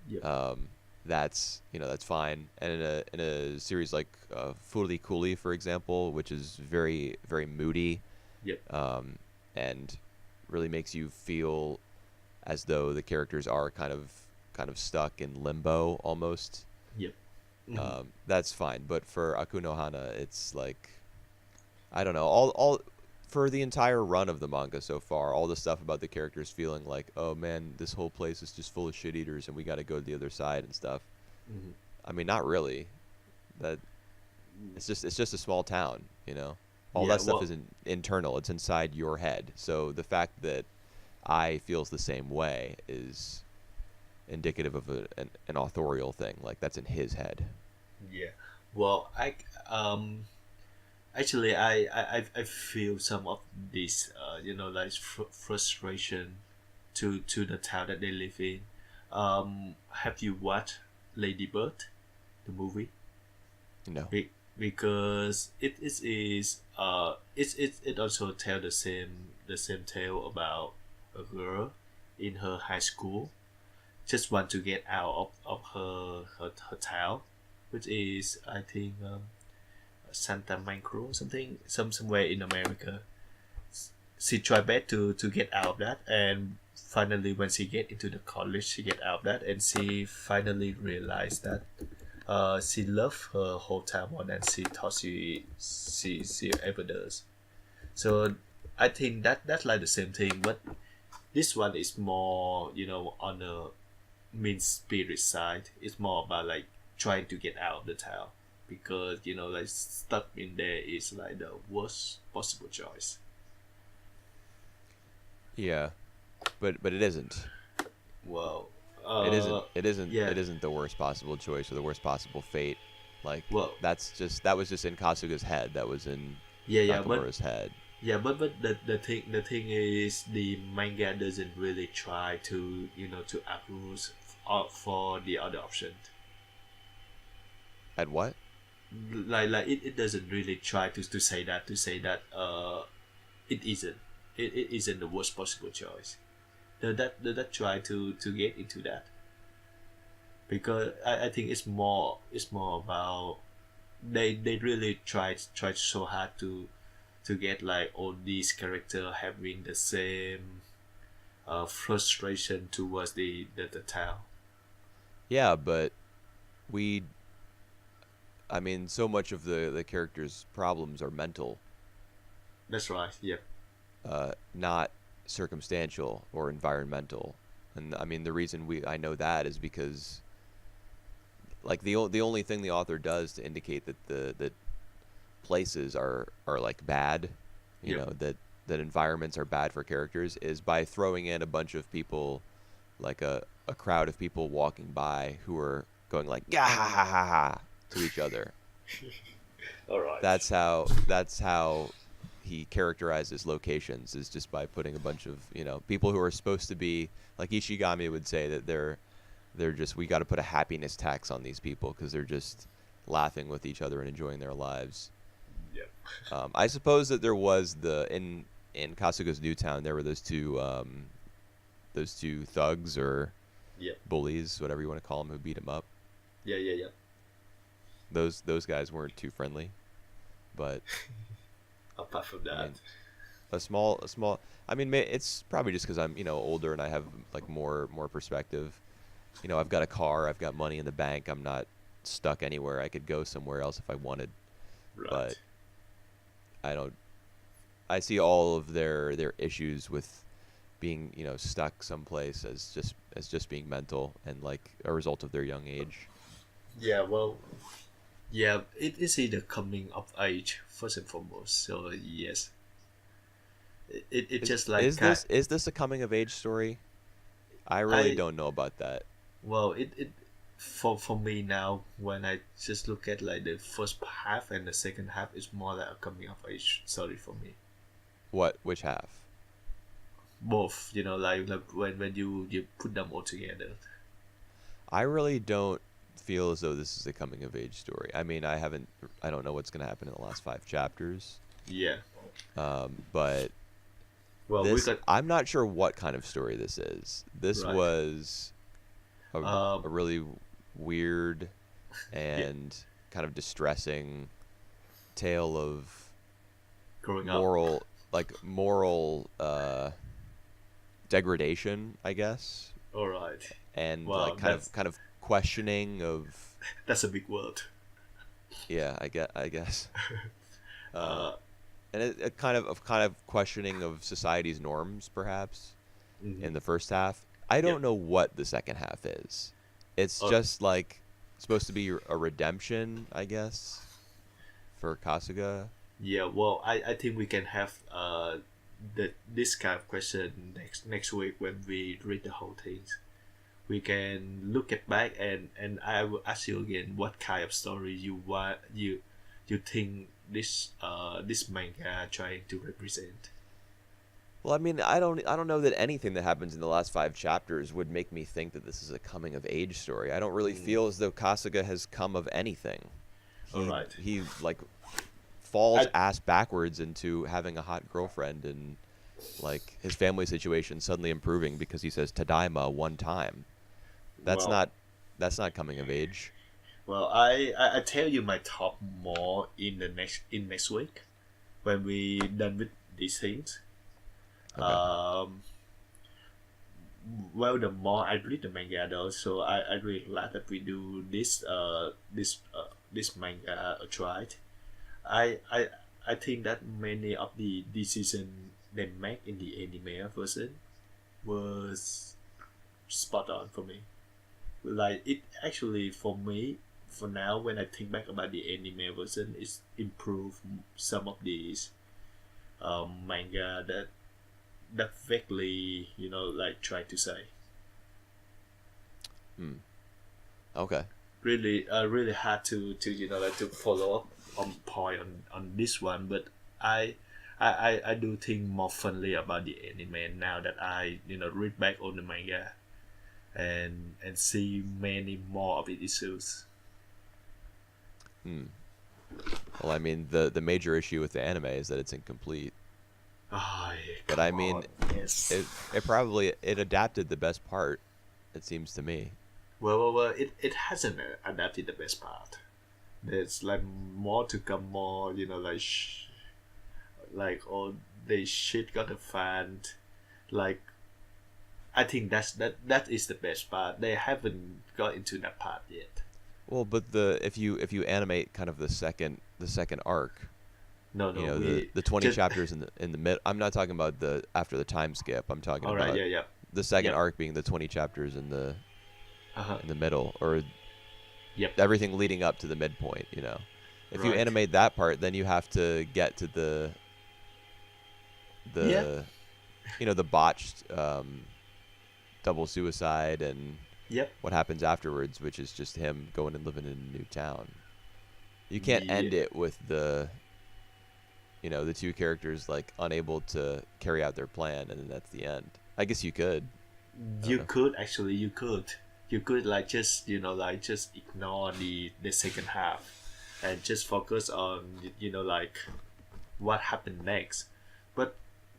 Yep. That's fine. And in a series like Furi Kuli, for example, which is very very moody, Yep. and really makes you feel as though the characters are kind of stuck in limbo almost. Yep. Mhm. That's fine. But for Akunohana, it's like I don't know. All for the entire run of the manga so far, all the stuff about the characters feeling like, oh man, this whole place is just full of shit eaters, and we got to go to the other side and stuff. Mhm. I mean, not really. That it's just a small town. All Yeah. that stuff Well. isn't internal. It's inside your head. So the fact that I feels the same way is indicative of an authorial thing. Like that's in his head. Yeah. Well, actually I feel some of this like frustration to the town that they live in. Have you watched Lady Bird, the movie? No. Because it also tell the same tale about a girl in her high school just want to get out of her town, which is I think Santa Monica something somewhere in America. She tried best to get out of that, and finally when she get into the college, she get out of that, and she finally realized that she loved her hometown more than she thought she ever does. So I think that's like the same thing, but This one is more, on the mean spirit side. It's more about like trying to get out of the town because like stuck in there is like the worst possible choice. Yeah, but it isn't. Well, It isn't. It isn't. yeah, It isn't the worst possible choice or the worst possible fate. Like well, that was just in Kasuga's head. That was in yeah, yeah, but Nakamura's head. yeah, but the thing is the manga doesn't really try to to approve for the other option. At what? Like it doesn't really try to say that it isn't it isn't the worst possible choice. Does that try to get into that because I think it's more about they really tried so hard to get like all these characters having the same frustration towards the town. Yeah, but we. I mean, so much of the characters' problems are mental, That's right. Yeah. not circumstantial or environmental. And I mean, the reason I know that is because like the only thing the author does to indicate that that places are like bad, Yep. that environments are bad for characters is by throwing in a bunch of people, like a crowd of people walking by who are going like "Gah ha ha ha ha" to each other. All right. That's how he characterizes locations, is just by putting a bunch of people who are supposed to be like Ishigami would say that they're just, we got to put a happiness tax on these people because they're just laughing with each other and enjoying their lives. Yep. I suppose that there was in Kasuga's New Town there were those two thugs or Yep. bullies, whatever you want to call them, who beat him up. Yeah. Yeah. Yeah. Those guys weren't too friendly, but Apart from I that. mean, a small. I mean, it's probably just because I'm older and I have like more perspective. I've got a car, I've got money in the bank. I'm not stuck anywhere. I could go somewhere else if I wanted, Right. but I don't. I see all of their issues with being stuck someplace as just being mental and like a result of their young age. Yeah. Well. Yeah. It is either coming of age first and foremost. So yes, it Is just like is this a coming of age story? I really I don't know about that. well it for me now when I just look at like the first half and the second half is more like a coming of age story for me. Which half? Both, like when you put them all together. I really don't feel as though this is a coming of age story. I mean, I don't know what's going to happen in the last 5 chapters. Yeah. But Well, we got I'm not sure what kind of story this is. This right. was a Um, really weird yeah, and kind of distressing tale of growing up. moral degradation, I guess, All right. and Well, like kind of questioning of, that's a big word. yeah, I guess. Uh, Uh, and it kind of questioning of society's norms, perhaps, mhm. in the first half. I Yeah. don't know what the second half is. It's Uh, just like supposed to be a redemption, I guess, for Kasuga. yeah. Well, I think we can have this kind of question next week when we read the whole things. We can look at back and I will ask you again what kind of story you think this manga trying to represent. Well, I mean, I don't know that anything that happens in the last 5 chapters would make me think that this is a coming of age story. I don't really Mm. feel as though Kasuga has come of anything. All He right. he like falls I ass backwards into having a hot girlfriend, and like his family situation suddenly improving because he says "tadaima" one time. That's well not that's not coming of age. I tell you my top more in the next week when we done with these things. Okay. Um, well, the more I read the manga though, so I really glad that we do this manga tried. I I I think that many of the decision they make in the anime version was spot on for me. Like it actually for me, for now, when I think back about the anime version, it's improved some of these manga that vaguely, like try to say. Okay. Really hard to like to follow up on point on this one, but I do think more fondly about the anime now that I read back on the manga and see many more of its issues. Well, I mean, the major issue with the anime is that it's incomplete. Oh, yeah, But I mean, yes. it adapted the best part. It seems to me. Well, it hasn't adapted the best part. There's like more to come, more like like all the shit got a fan. Like I think that is the best part. They haven't got into that part yet. Well, but if you animate kind of the second arc, No, the 20 just, chapters in the mid. I'm not talking about the after the time skip. I'm talking all about right, yeah, the second yep. arc being the 20 chapters in the Uh-huh. in the middle, or Yep. everything leading up to the midpoint. If you Right. animate that part, then you have to get to Yeah. the botched double suicide and Yep. what happens afterwards, which is just him going and living in a new town. You can't end Yeah. it with the two characters like unable to carry out their plan, and then that's the end. I guess you could. You could actually, you could like just like just ignore the second half and just focus on like what happened next. But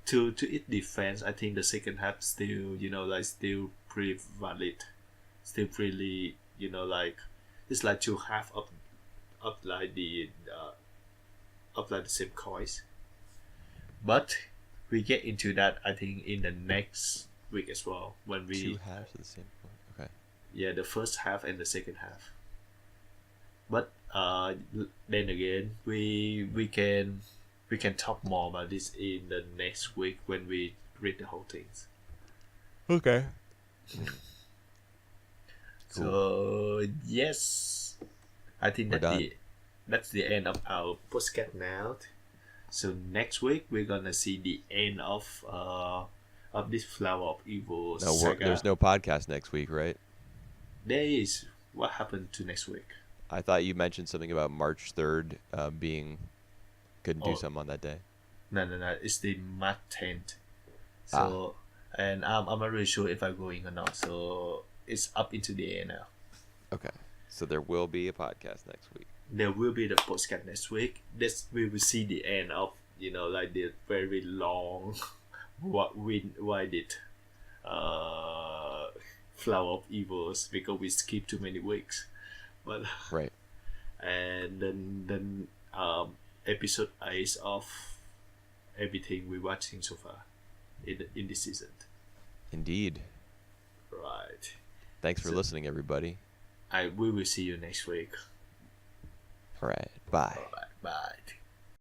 to its defense, I think the second half still like still pretty valid, still pretty like it's like two half of like the same coins. But we get into that I think in the next week as well when we Two halves of the same point. Okay. yeah, the first half and the second half. But then again, we can talk more about this in the next week when we read the whole things. Okay. So yes, I think We're done. that's the end of our podcast now. So next week we're gonna see the end of this Flower of Evil No, saga. there's no podcast next week, right? There is. What happened to next week? I thought you mentioned something about March 3rd being couldn't do Oh. something on that day. No. It's the March 10th. So and I'm not really sure if I'm going or not. So it's up into the air now. Okay. So there will be a podcast next week. There will be the podcast next week. This we will see the end of like the very long why did Flower of Evils because we skipped too many weeks, but Right. and then episode 8 of everything we're watching so far in this season. Indeed. Right. Thanks for listening, everybody. We will see you next week. All right. Bye. All right. Bye.